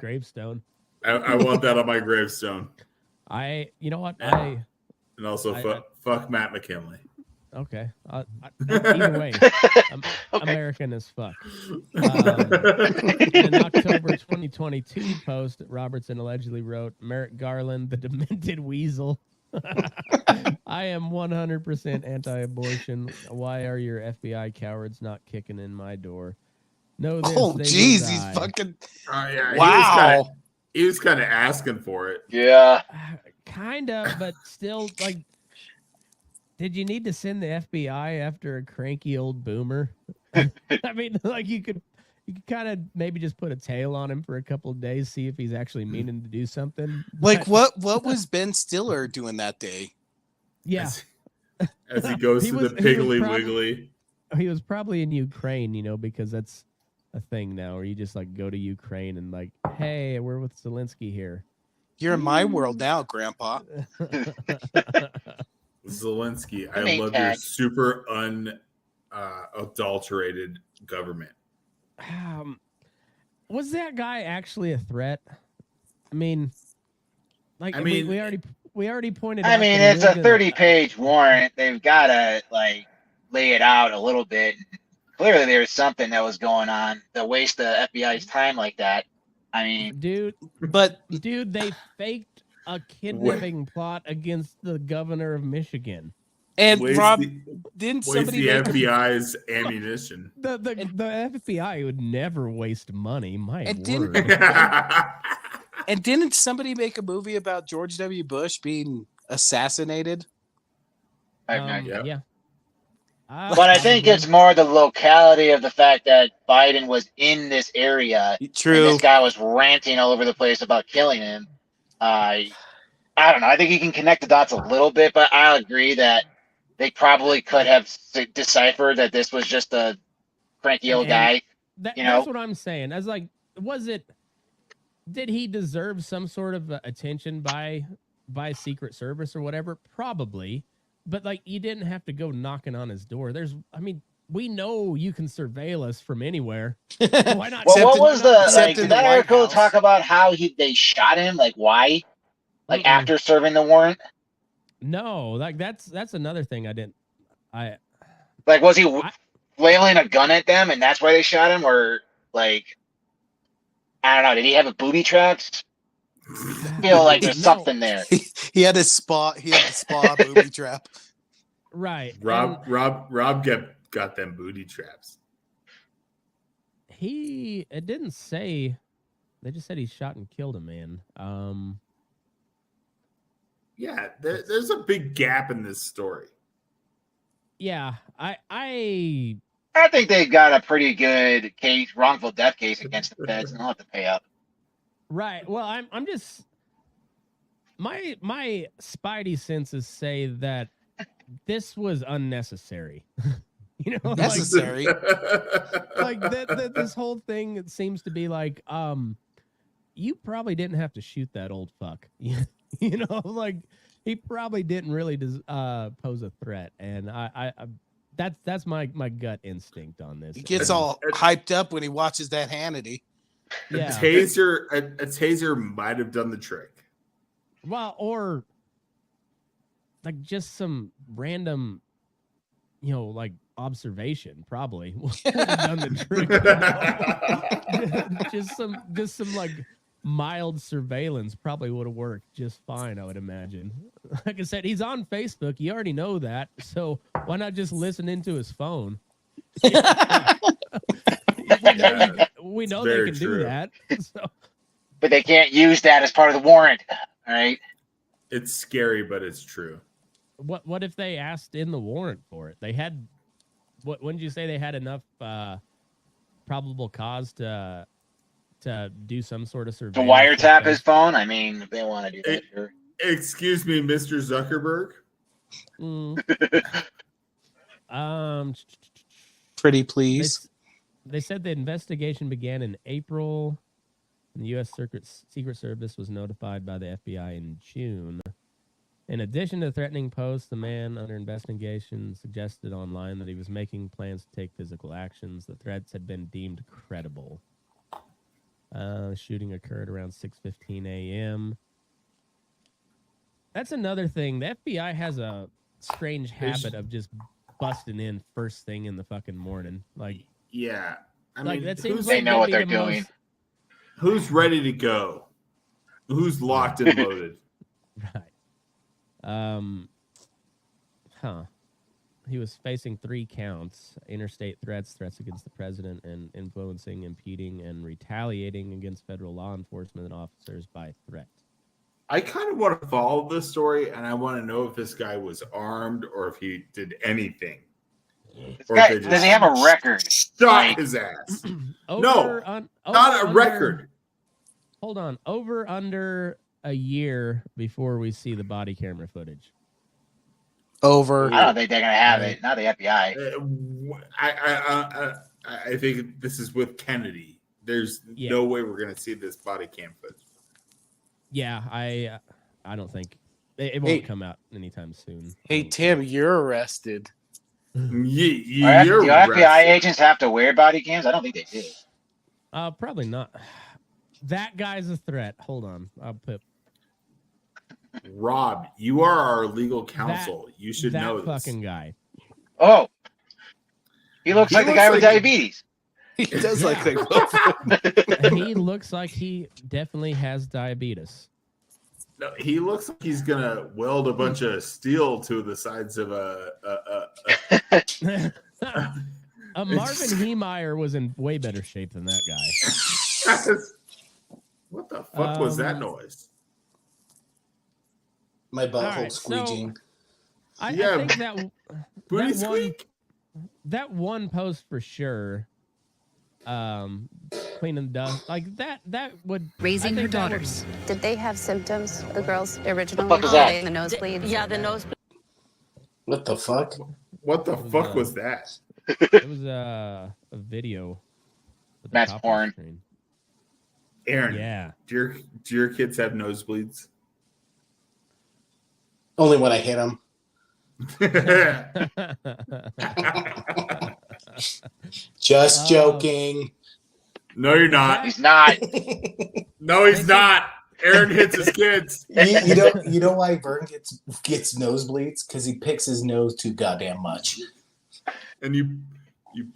gravestone. I want that on my gravestone. You know what? And also fuck Matt McKinley. Okay. Either way, I'm American as fuck. In an October 2022 post, Robertson allegedly wrote, "Merrick Garland, the demented weasel. I am 100% anti-abortion. Why are your FBI cowards not kicking in my door? No, this, oh, jeez, he's fucking. Yeah, wow. He was kind of asking for it. Yeah. Kind of, but still, like, did you need to send the FBI after a cranky old boomer? I mean, like, you could kind of maybe just put a tail on him for a couple of days, see if he's actually meaning to do something. Like, what was Ben Stiller doing that day? Yeah. As he goes to the Piggly Wiggly. He was probably in Ukraine, because that's a thing now, where you just, like, go to Ukraine and, like, hey, we're with Zelensky here. You're in my world now, Grandpa. Zelensky, I love your super unadulterated government. Was that guy actually a threat? I mean, we already pointed out. I mean, it's a 30-page warrant. They've got to lay it out a little bit. Clearly, there's something that was going on to waste the FBI's time like that. I mean, dude, they faked a kidnapping plot against the governor of Michigan. And Rob, didn't somebody the FBI's ammunition? The FBI would never waste money. My word. And didn't somebody make a movie about George W. Bush being assassinated? I have no idea. Yeah. But I think it's more the locality of the fact that Biden was in this area. True. And this guy was ranting all over the place about killing him. I don't know. I think you can connect the dots a little bit, but I agree that they probably could have deciphered that this was just a cranky old guy. That's what I'm saying. I was like, did he deserve some sort of attention by Secret Service or whatever? Probably. But like, you didn't have to go knocking on his door. We know you can surveil us from anywhere. Why not? Well, what was did that article talk about how they shot him? Like, why? Like, after serving the warrant? No, like that's another thing like, was he flailing a gun at them and that's why they shot him? Or, like, I don't know. Did he have a booby trapped? I feel like there's something there. He had a spa booby trap. Right. Rob got them booty traps. It didn't say. They just said he shot and killed a man. Yeah, there's a big gap in this story. Yeah, I think they got a pretty good case, wrongful death case against the feds, and they'll have to pay up. Right. Well, I'm just my spidey senses say that this was unnecessary. Necessary. Like this whole thing, it seems to be like, you probably didn't have to shoot that old fuck. Like he probably didn't really pose a threat, and I that's my gut instinct on this. He gets all hyped up when he watches that Hannity. Yeah. A taser might have done the trick. Well, or like just some random, like observation probably would have done the trick. just some like mild surveillance probably would have worked just fine, I would imagine. Like I said, he's on Facebook. You already know that, so why not just listen into his phone? We know they can do that. So. But they can't use that as part of the warrant, all right? It's scary, but it's true. What if they asked in the warrant for it? They had wouldn't you say they had enough probable cause to do some sort of surveillance? To wiretap his phone? I mean, if they want to do that, sure. Excuse me, Mr. Zuckerberg? Pretty please. They said the investigation began in April, and the U.S. Secret Service was notified by the FBI in June. In addition to threatening posts, the man under investigation suggested online that he was making plans to take physical actions. The threats had been deemed credible. Shooting occurred around 6:15 a.m. That's another thing. The FBI has a strange habit of just busting in first thing in the fucking morning. Like, yeah, I mean, that seems they like know what they're doing. Who's ready to go? Who's locked and loaded? Right. He was facing 3 counts: interstate threats against the president, and influencing, impeding, and retaliating against federal law enforcement officers by threat. I kind of want to follow this story, and I want to know if this guy was armed or if he did anything. Does he have a record? Shot his ass. Not a record. Hold on. Over under a year before we see the body camera footage. Over. I don't think they're gonna have it. Not the FBI. I think this is with Kennedy. There's no way we're gonna see this body cam footage. Yeah, I don't think it won't come out anytime soon. Hey Tim, you're arrested. Do FBI agents have to wear body cams? I don't think they do. Probably not. That guy's a threat. Hold on, I'll put. Rob, you are our legal counsel. You should know this. That fucking guy. Oh, he looks like the guy with diabetes. He does like that. He looks like he definitely has diabetes. No, he looks like he's gonna weld a bunch of steel to the sides of a Marvin Heemeyer was in way better shape than that guy. What the fuck was that noise? My butthole squeeging. I think that one post for sure. Cleaning the dust like that would raising her daughters. Did they have symptoms? The girls originally. What was that? The nosebleeds. Yeah, the nosebleed. What the fuck? What the fuck was that? It was a video. Matt's porn. Aaron, yeah. Do your kids have nosebleeds? Only when I hit them. Just joking. No, you're not. He's not. No, he's not. Aaron hits his kids. You know why Vern gets nosebleeds? Because he picks his nose too goddamn much. And you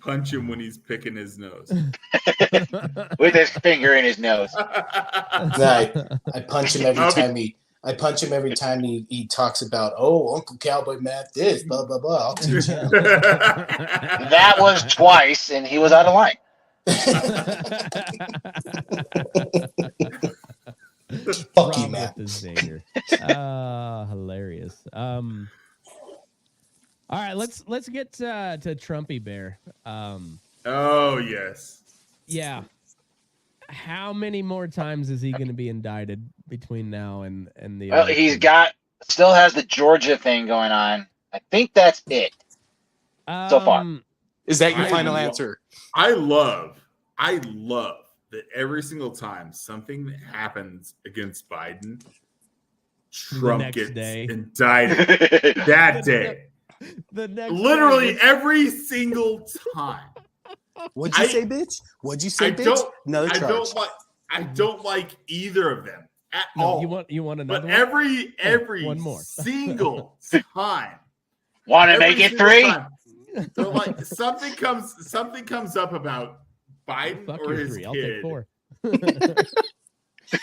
punch him when he's picking his nose. With his finger in his nose. I punch him every time he. I punch him every time he talks about, Uncle Cowboy Matt this, blah, blah, blah. I'll teach him. That was twice, and he was out of line. Fuck you, Matt. Hilarious. All right, let's get to Trumpy Bear. Oh, yes. Yeah. How many more times is he going to be indicted between now and the? Well, he's still has the Georgia thing going on. I think that's it so far. Is that your final answer? I love that every single time something happens against Biden, Trump gets indicted that day. Literally every single time. What'd you say, bitch? What'd you say, bitch? Another charge. I don't like either of them at all. You want another but one? every one more. single time. Want to make it 3? They're like something comes up about Biden or his 3. kid. I'll take 4.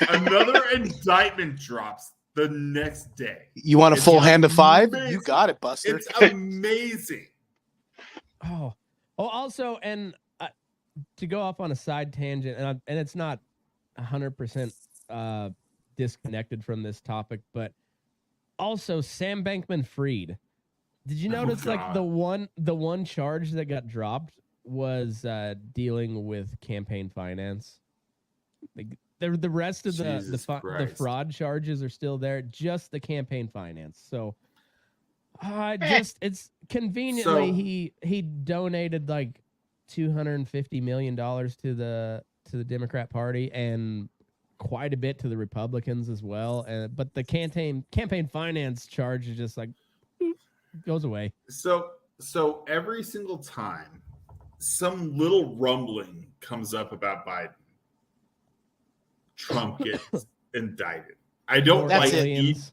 Another indictment drops the next day. You want a full hand of 5? You got it, Buster. It's amazing. Oh, also, and to go off on a side tangent, and it's not 100% disconnected from this topic, but also Sam Bankman-Fried. Did you notice like the one charge that got dropped was dealing with campaign finance? The rest of the fraud charges are still there, just the campaign finance. So it's conveniently he donated like $250 million to the Democrat Party and quite a bit to the Republicans as well. But the campaign finance charge is just like goes away. So every single time some little rumbling comes up about Biden, Trump gets indicted. I don't like it.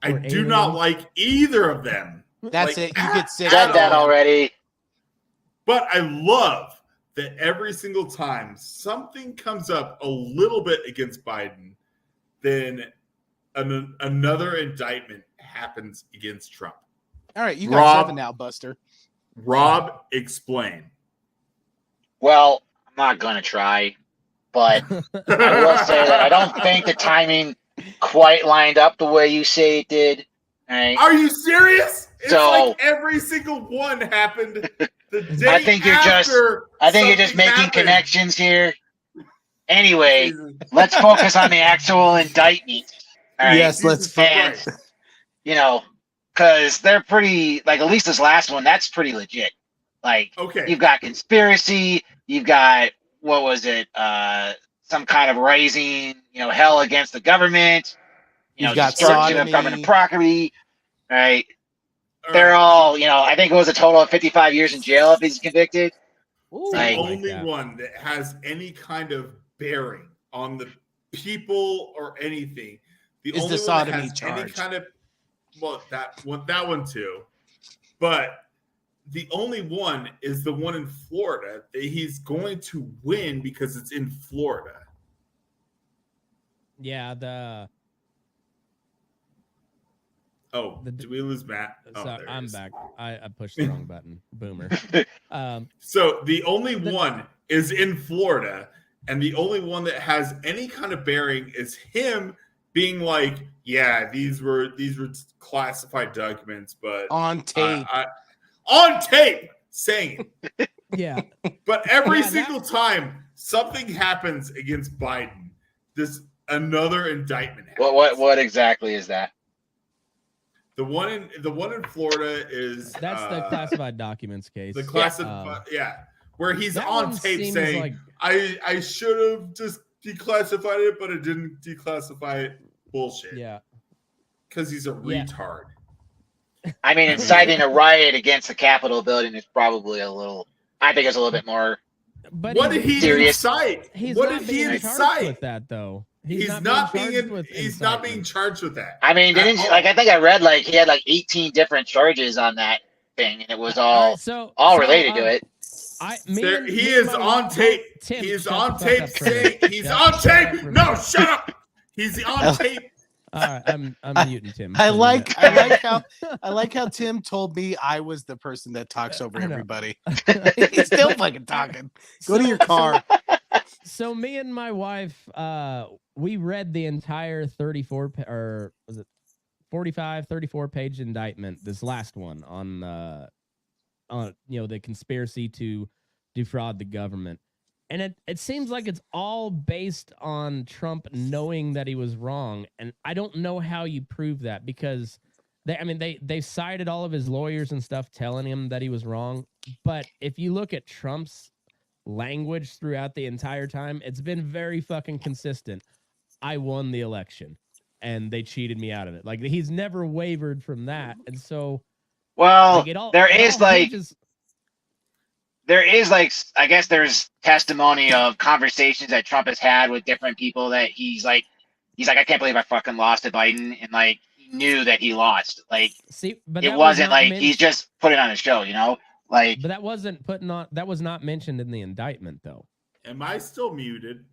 I do not like either of them. That's it. You get sick. Said that already. But I love that every single time something comes up a little bit against Biden, then another indictment happens against Trump. All right, you got 7 now, Buster. Rob, explain. Well, I'm not going to try, but I will say that I don't think the timing quite lined up the way you say it did. Right? Are you serious? It's so, like every single one happened the day I think you're just making happened. connections here. Anyway, let's focus on the actual indictment. All right? Yes, let's focus. Because they're pretty, like, at least this last one, that's pretty legit. Like, you've got conspiracy, you've got, what was it, some kind of raising, hell against the government, you've got destruction of government property, right? They're all, I think it was a total of 55 years in jail if he's convicted. Ooh, the only one that has any kind of bearing on the people or anything. The is only the one sodomy that has charge. any kind of, well, that one too, but the only one is the one in Florida that he's going to win because it's in Florida. Yeah, did we lose Matt? I'm back. I pushed the wrong button. Boomer. So the only one is in Florida, and the only one that has any kind of bearing is him being like, yeah, these were classified documents, but on tape, on tape, saying it. Yeah. But every single time something happens against Biden, there's another indictment happens. What exactly is that? The one in Florida is that's the classified documents case. The classified, where he's on tape saying, like... "I should have just declassified it, but it didn't declassify it." Bullshit. Yeah, because he's a retard. I mean, inciting a riot against the Capitol building is probably a little. I think it's a little bit more. But what did he incite? What did he incite with that though? He's not being charged with that. I mean, I think I read like he had like 18 different charges on that thing, and it was all related to it. He is on tape. He's on tape saying he's on tape. No, shut up. He's on tape. All right, I'm muting Tim. I like how Tim told me I was the person that talks over everybody. He's still fucking talking. Go to your car. So me and my wife, we read the entire 34 page indictment. This last one on the conspiracy to defraud the government. And it seems like it's all based on Trump knowing that he was wrong. And I don't know how you prove that because they cited all of his lawyers and stuff telling him that he was wrong. But if you look at Trump's language throughout the entire time, it's been very fucking consistent. I won the election and they cheated me out of it. Like he's never wavered from that. And so, well, there is I guess there's testimony of conversations that Trump has had with different people that he's like, I can't believe I fucking lost to Biden, and like he knew that he lost. Like, but it wasn't like he's just putting on a show, Like, but that was not mentioned in the indictment, though. Am I still muted?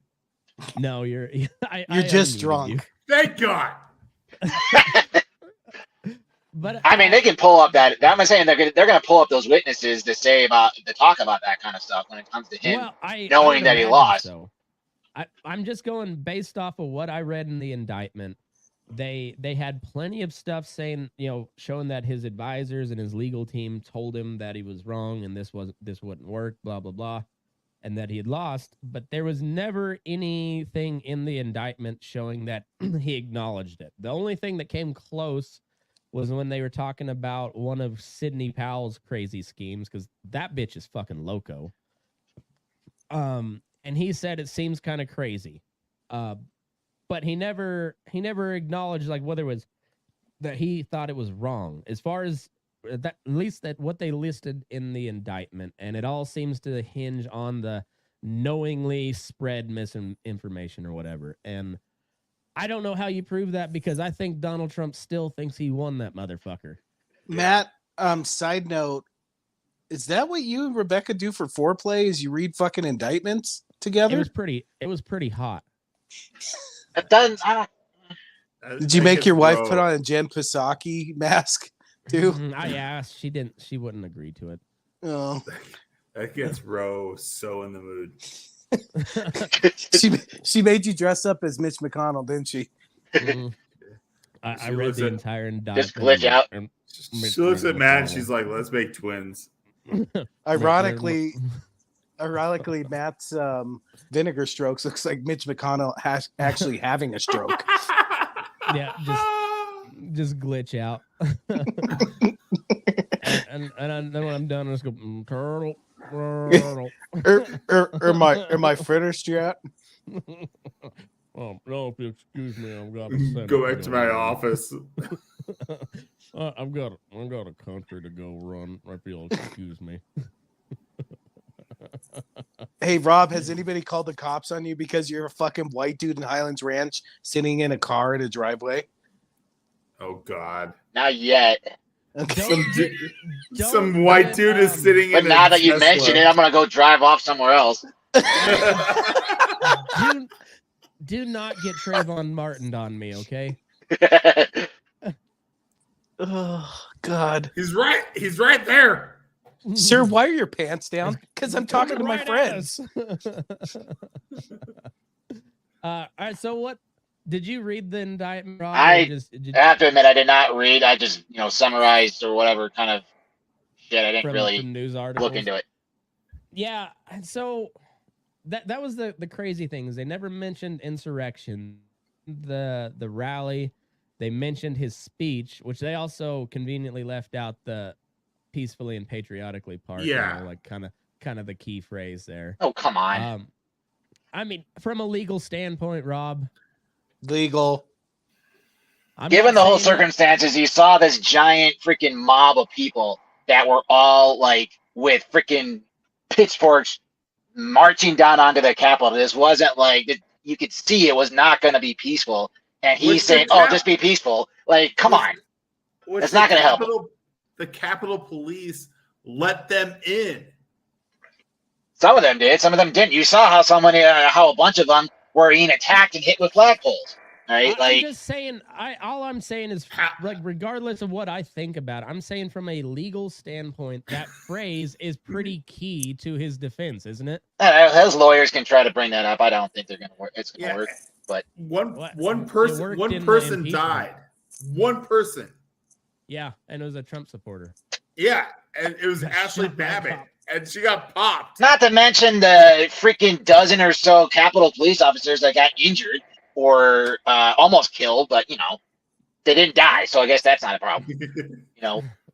No, you're just drunk. You. Thank God. But I mean, they can pull up that. I'm saying they're gonna pull up those witnesses to talk about that kind of stuff when it comes to him knowing that he lost. So. I'm just going based off of what I read in the indictment. They had plenty of stuff saying, showing that his advisors and his legal team told him that he was wrong and this wouldn't work, blah blah blah, and that he had lost. But there was never anything in the indictment showing that he acknowledged it. The only thing that came close was when they were talking about one of Sidney Powell's crazy schemes, because that bitch is fucking loco. And he said it seems kind of crazy. But he never acknowledged like whether it was that he thought it was wrong. As far as that, at least that what they listed in the indictment, and it all seems to hinge on the knowingly spread misinformation or whatever. And I don't know how you prove that because I think Donald Trump still thinks he won that motherfucker. Matt, side note, is that what you and Rebecca do for foreplay? Is you read fucking indictments together? It was pretty hot. It doesn't. Did you make your wife put on a Jen Psaki mask too? I asked. She didn't. She wouldn't agree to it. Oh, that gets Ro so in the mood. she made you dress up as Mitch McConnell, didn't she? Mm-hmm. I read the entire indictment. Just glitch out. She looks at Matt and she's like, "Let's make twins." Ironically, Matt's vinegar strokes looks like Mitch McConnell actually having a stroke. Yeah, just glitch out. and then when I'm done, I just go turtle. Are my fritters yet? Oh no! If you excuse me, I've got to go back to my office. I've got a country to go run. If you'll excuse me. Hey Rob, has anybody called the cops on you because you're a fucking white dude in Highlands Ranch sitting in a car in a driveway? Oh God! Not yet. Some white dude is sitting in. But now that you mention it, I'm gonna go drive off somewhere else. Do not get Trayvon Martin on me, okay? Oh God! He's right there. Sir, why are your pants down? Because I'm talking to my friends. All right. So Did you read the indictment, Rob? I have to admit, I did not read. I just, summarized or whatever kind of shit. I didn't really from news articles. look into it. Yeah, and so that was the crazy thing is they never mentioned insurrection, the rally. They mentioned his speech, which they also conveniently left out the peacefully and patriotically part. Yeah, like kind of the key phrase there. Oh, come on. I mean, from a legal standpoint, Rob. Legal. Given the whole circumstances, you saw this giant freaking mob of people that were all like with freaking pitchforks marching down onto the Capitol. This wasn't like you could see it was not going to be peaceful. And he's saying, "Oh, just be peaceful." Like, come on, it's not going to help. The Capitol Police let them in. Some of them did. Some of them didn't. You saw how a bunch of them were being attacked and hit with flagpoles. Right? I'm just saying. All I'm saying is, like, regardless of what I think about it, I'm saying from a legal standpoint, that phrase is pretty key to his defense, isn't it? Those lawyers can try to bring that up. I don't think they're going to work. It's going to work. But one person died. One person. Yeah, and it was a Trump supporter. Yeah, and it was Ashley Babbitt, and she got popped. Not to mention the freaking dozen or so Capitol Police officers that got injured or almost killed, but they didn't die, so I guess that's not a problem.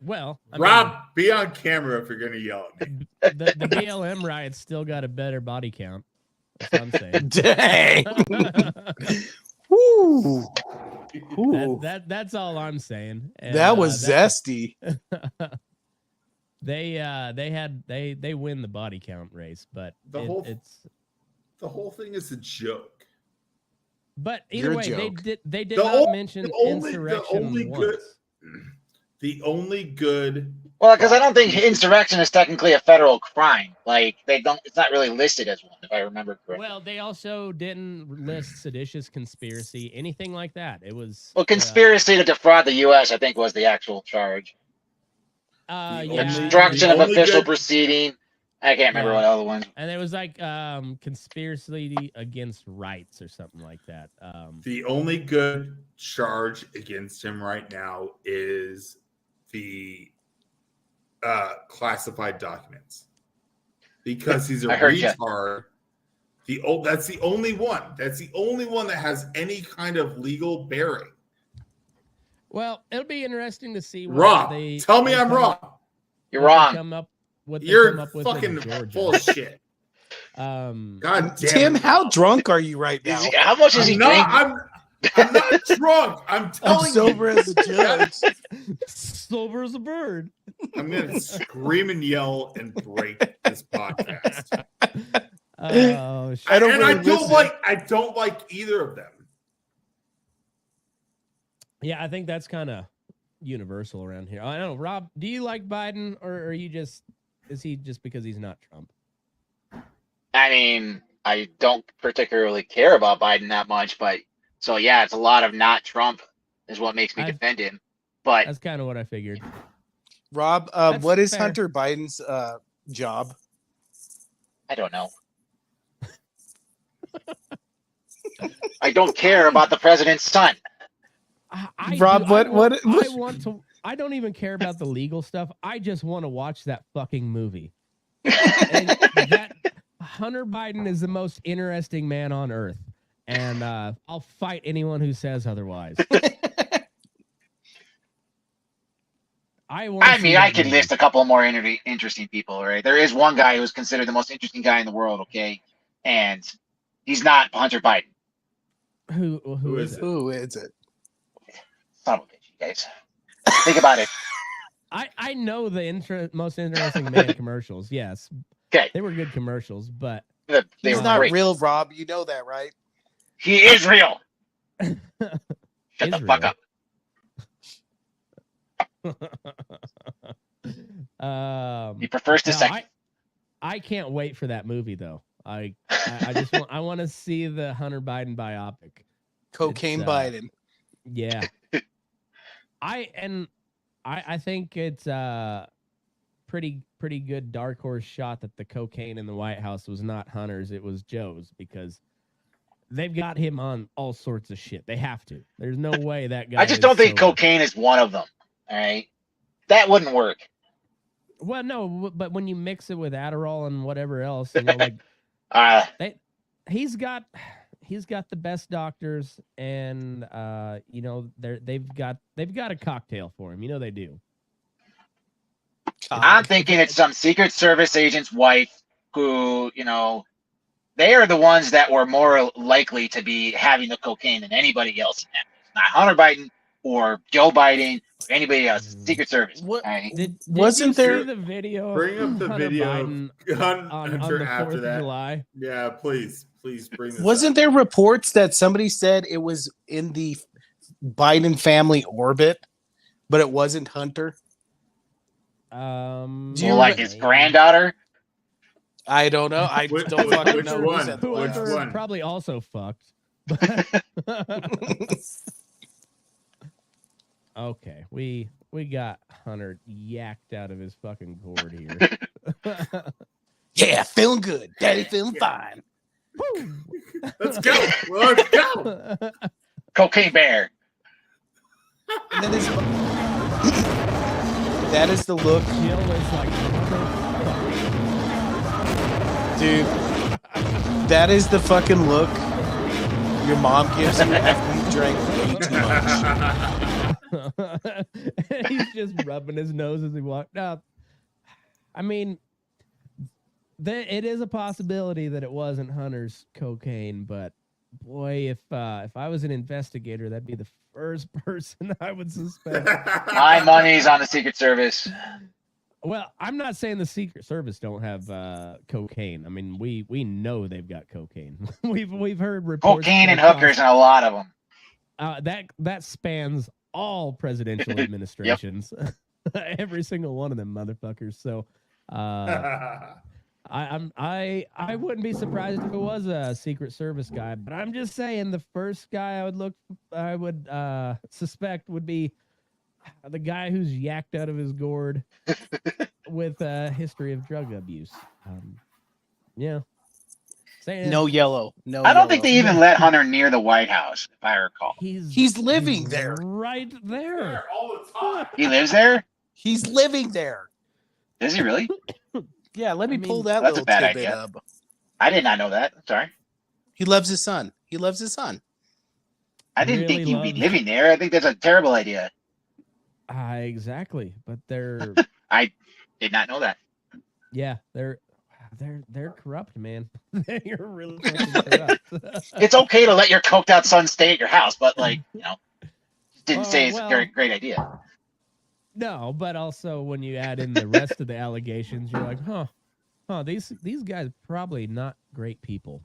Well, Rob, be on camera if you're going to yell at me. The BLM riots still got a better body count. That's what I'm saying. Dang. Woo. That's all I'm saying. And, that was zesty. They win the body count race, but the whole thing is a joke. But either way, they did not mention insurrection once. The only good. Well, because I don't think insurrection is technically a federal crime. Like it's not really listed as one, if I remember correctly. Well, they also didn't list seditious conspiracy, anything like that. It was conspiracy to defraud the U.S. I think was the actual charge. Obstruction of official proceeding. I can't remember what other one. And it was like conspiracy against rights or something like that. The only good charge against him right now is the classified documents, because he's a retard. That's the only one. That's the only one that has any kind of legal bearing. Well, it'll be interesting to see. Rob, tell me I'm wrong. You're wrong. You're fucking full of shit. God damn Tim, how drunk are you right now? How much is he drinking? I'm not drunk. I'm telling you. Sober as a judge. Sober as a bird. I'm going to scream and yell and break this podcast. Oh, shit. I don't like either of them. Yeah, I think that's kind of universal around here. I don't know, Rob, do you like Biden, or are you is he just because he's not Trump? I mean, I don't particularly care about Biden that much, but so yeah, it's a lot of not Trump is what makes me defend him. But that's kind of what I figured. Rob, what is fair. Hunter Biden's job? I don't know. I don't care about the president's son. Rob, I don't even care about the legal stuff. I just want to watch that fucking movie. And that Hunter Biden is the most interesting man on earth, and I'll fight anyone who says otherwise. I could list a couple more interesting people, right? There is one guy who's considered the most interesting guy in the world, okay? And he's not Hunter Biden. Who is it? Who is it? Son of a bitch, you guys. Think about it. I know the most interesting man commercials, yes. Okay. They were good commercials, but he's not real, Rob. You know that, right? He is real. Shut the fuck up. He prefers to second. I can't wait for that movie though. I want to see the Hunter Biden biopic. Cocaine Biden. Yeah. I think it's pretty good dark horse shot that the cocaine in the White House was not Hunter's, it was Joe's, because they've got him on all sorts of shit. They have to. There's no way that guy. I just don't think cocaine is one of them. All right, that wouldn't work. Well, no, but when you mix it with Adderall and whatever else, you know, like he's got the best doctors, and you know, they've got a cocktail for him. You know they do. I'm thinking it's some Secret Service agent's wife who, you know, they are the ones that were more likely to be having the cocaine than anybody else. Not Hunter Biden or Joe Biden or anybody else. Secret Service. Right? Wasn't there see the video? Bring up the Hunter video Biden on the 4th of July. Yeah, please bring this Wasn't there reports that somebody said it was in the Biden family orbit, but it wasn't Hunter? Like his granddaughter? I don't know. I don't fucking know. Which one? Probably also fucked. Okay, we got Hunter yacked out of his fucking gourd here. Yeah, feeling good. Daddy feeling fine. Let's go. Let's go. Cocaine bear. And then that is the look. Dude, that is the fucking look your mom gives you after you drank way too much. He's just rubbing his nose as he walked up. I mean, it is a possibility that it wasn't Hunter's cocaine, but boy, if I was an investigator, that'd be the first person I would suspect. My money's on the Secret Service. Well, I'm not saying the Secret Service don't have cocaine. I mean, we know they've got cocaine. we've heard reports. Cocaine and hookers and a lot of them. That spans all presidential administrations. Every single one of them motherfuckers. So I wouldn't be surprised if it was a Secret Service guy, but I'm just saying the first guy I would suspect would be the guy who's yacked out of his gourd with a history of drug abuse. Yeah. No yellow. No. I don't think they even let Hunter near the White House, if I recall. He's living there. Right there. All the time. He lives there? He's living there. Is he really? Yeah, let me pull that that's little a bad tidbit idea. up. I did not know that. Sorry. He loves his son. I didn't think he'd be living there. I think that's a terrible idea. Exactly, but they're. I did not know that. Yeah, they're corrupt, man. They're really corrupt. It's okay to let your coked out son stay at your house, but didn't say it's a very great idea. No, but also when you add in the rest of the allegations, you're like, these guys are probably not great people.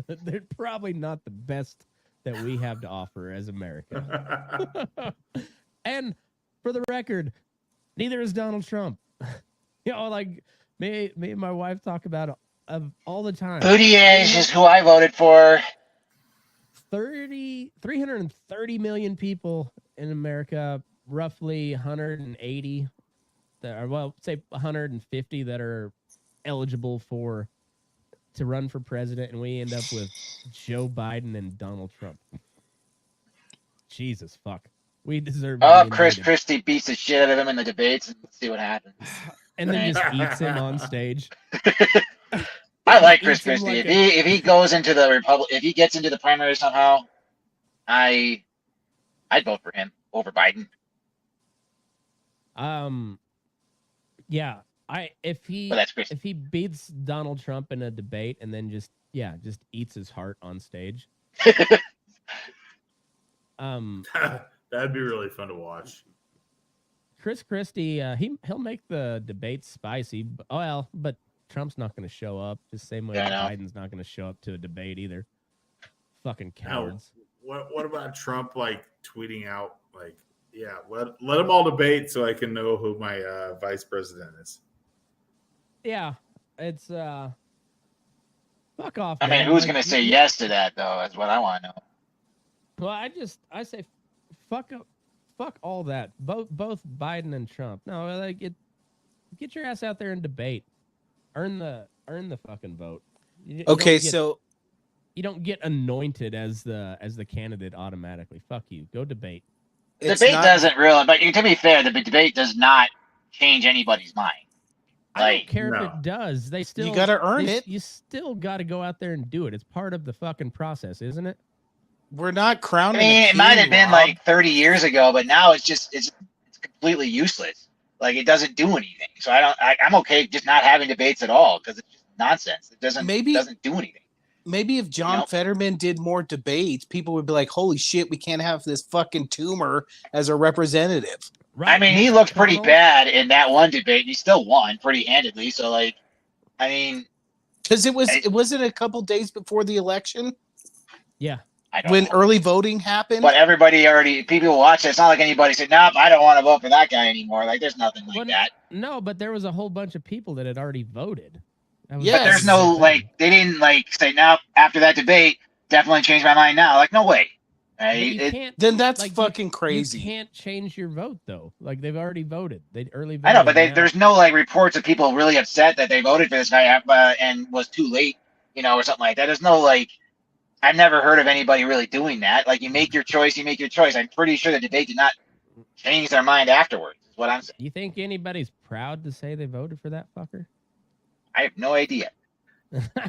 They're probably not the best that we have to offer as America. And for the record, neither is Donald Trump. Me and my wife talk about it all the time. Buttigieg is who I voted for. 330 million people in America, roughly 180 say 150 that are eligible to run for president, and we end up with Joe Biden and Donald Trump. Jesus fuck. We deserve. Chris Christie beats the shit out of him in the debates, and see what happens. And then just eats him on stage. I like Chris Christie. If he goes into the if he gets into the primary somehow, I'd vote for him over Biden. Yeah. If he beats Donald Trump in a debate and then just eats his heart on stage. That'd be really fun to watch. Chris Christie, he'll make the debate spicy. But Trump's not going to show up. Just same way Biden's not going to show up to a debate either. Fucking cowards. What about Trump tweeting out let them all debate so I can know who my vice president is. Yeah, it's fuck off. I mean, who's going to say yes to that though? That's what I want to know. Well, I say fuck all that. Both Biden and Trump. No, get your ass out there and debate. Earn the fucking vote. Okay, so You don't get anointed as the candidate automatically. Fuck you. Go debate. The debate doesn't really, but to be fair, the debate does not change anybody's mind. I don't care if it does. They still You gotta earn it. You still got to go out there and do it. It's part of the fucking process, isn't it? We're not crowning. I mean, it might have been like 30 years ago, but now it's completely useless. Like it doesn't do anything. So I'm okay just not having debates at all because it's just nonsense. It doesn't do anything. Maybe if John Fetterman did more debates, people would be like, "Holy shit, we can't have this fucking tumor as a representative." Right. I mean, he looked pretty bad in that one debate, and he still won pretty handedly. So, like, I mean, because it wasn't a couple days before the election. Yeah, when early voting happened. But people watch it. It's not like anybody said, "Nope, I don't want to vote for that guy anymore." Like, there's nothing like that. No, but there was a whole bunch of people that had already voted. Yeah, but there's no they didn't say, "No, after that debate, definitely changed my mind now." Like, no way. Then that's fucking crazy. You can't change your vote though. Like they've already voted. They early voted. I know, but there's no reports of people really upset that they voted for this guy and was too late, or something like that. There's no I've never heard of anybody really doing that. Like you make your choice, you make your choice. I'm pretty sure the debate did not change their mind afterwards. Is what I'm saying. You think anybody's proud to say they voted for that fucker? I have no idea.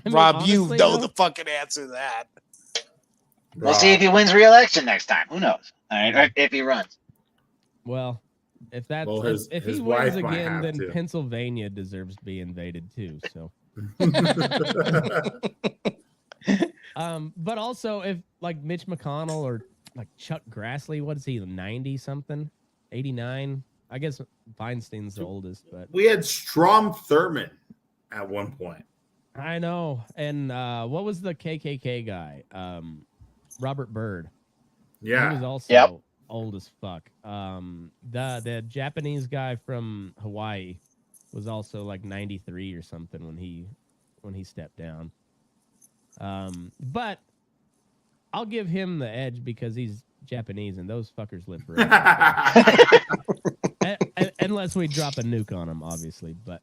Rob, honestly, you know the fucking answer to that. We'll see if he wins re-election next time. Who knows? All right, if he runs. Well, if that's if he wins again, then Pennsylvania deserves to be invaded too. So. But also if Mitch McConnell or Chuck Grassley, what is he, 90 something, 89? I guess Feinstein's the oldest, but we had Strom Thurmond at one point. I know. And what was the KKK guy? Robert Byrd. Yeah. He was also old as fuck. The Japanese guy from Hawaii was also 93 or something when he stepped down. But I'll give him the edge because he's Japanese and those fuckers live forever. Unless we drop a nuke on them, obviously. But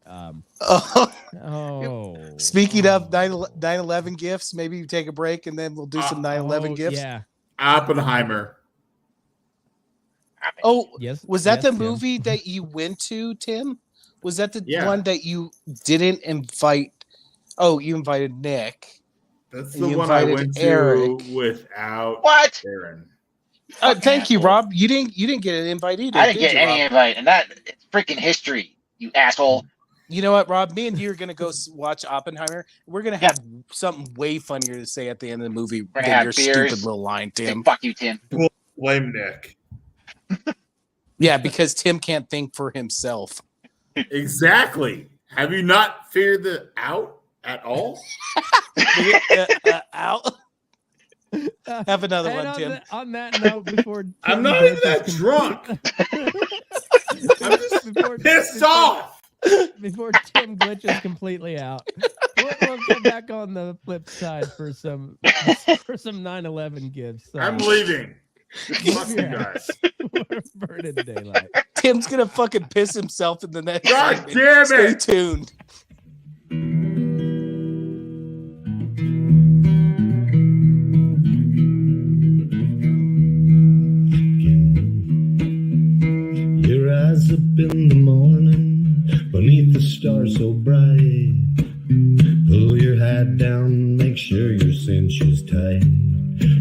speaking of 9/11 gifts, maybe you take a break and then we'll do some 9/11 gifts. Yeah, Oppenheimer. Oh, yes. Was that the movie that you went to, Tim? Was that the one that you didn't invite? Oh, you invited Nick. That's the one I went to without Aaron. Thank you, Rob. You didn't get an invite either. I didn't get any invite, and it's freaking history, you asshole. You know what, Rob? Me and you are gonna go watch Oppenheimer. We're gonna have something way funnier to say at the end of the movie than your stupid little line, Tim. Fuck you, Tim. Blame Nick. Yeah, because Tim can't think for himself. Exactly. Have you not figured it out at all? Out. Have another one, Tim. On that note, before I'm not even that drunk. I'm just pissed off. Before Tim glitches completely out, we'll come back on the flip side for some 9/11 gifts. I'm leaving. Fuck you guys. We're burning daylight. Tim's gonna fucking piss himself in the next. God damn it! Stay tuned. Rise up in the morning beneath the stars so bright. Pull your hat down, make sure your cinch is tight.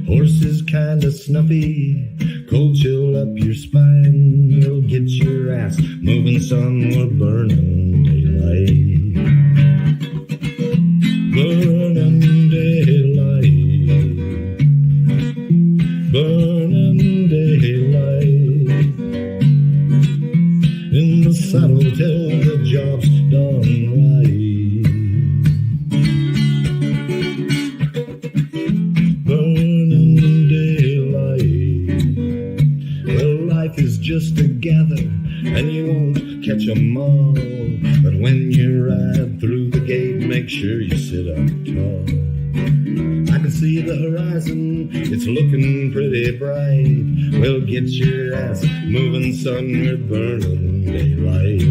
Horses kinda snuffy, cold chill up your spine. It'll get your ass moving, son, we're burning daylight. Burning daylight. Burning daylight. In the saddle till the job's done right. Burning daylight. Well, life is just a gather, and you won't catch 'em all. But when you ride through the gate, make sure you sit up tall. I can see the horizon, it's looking pretty bright. Well, get your ass moving, son, we're burning daylight.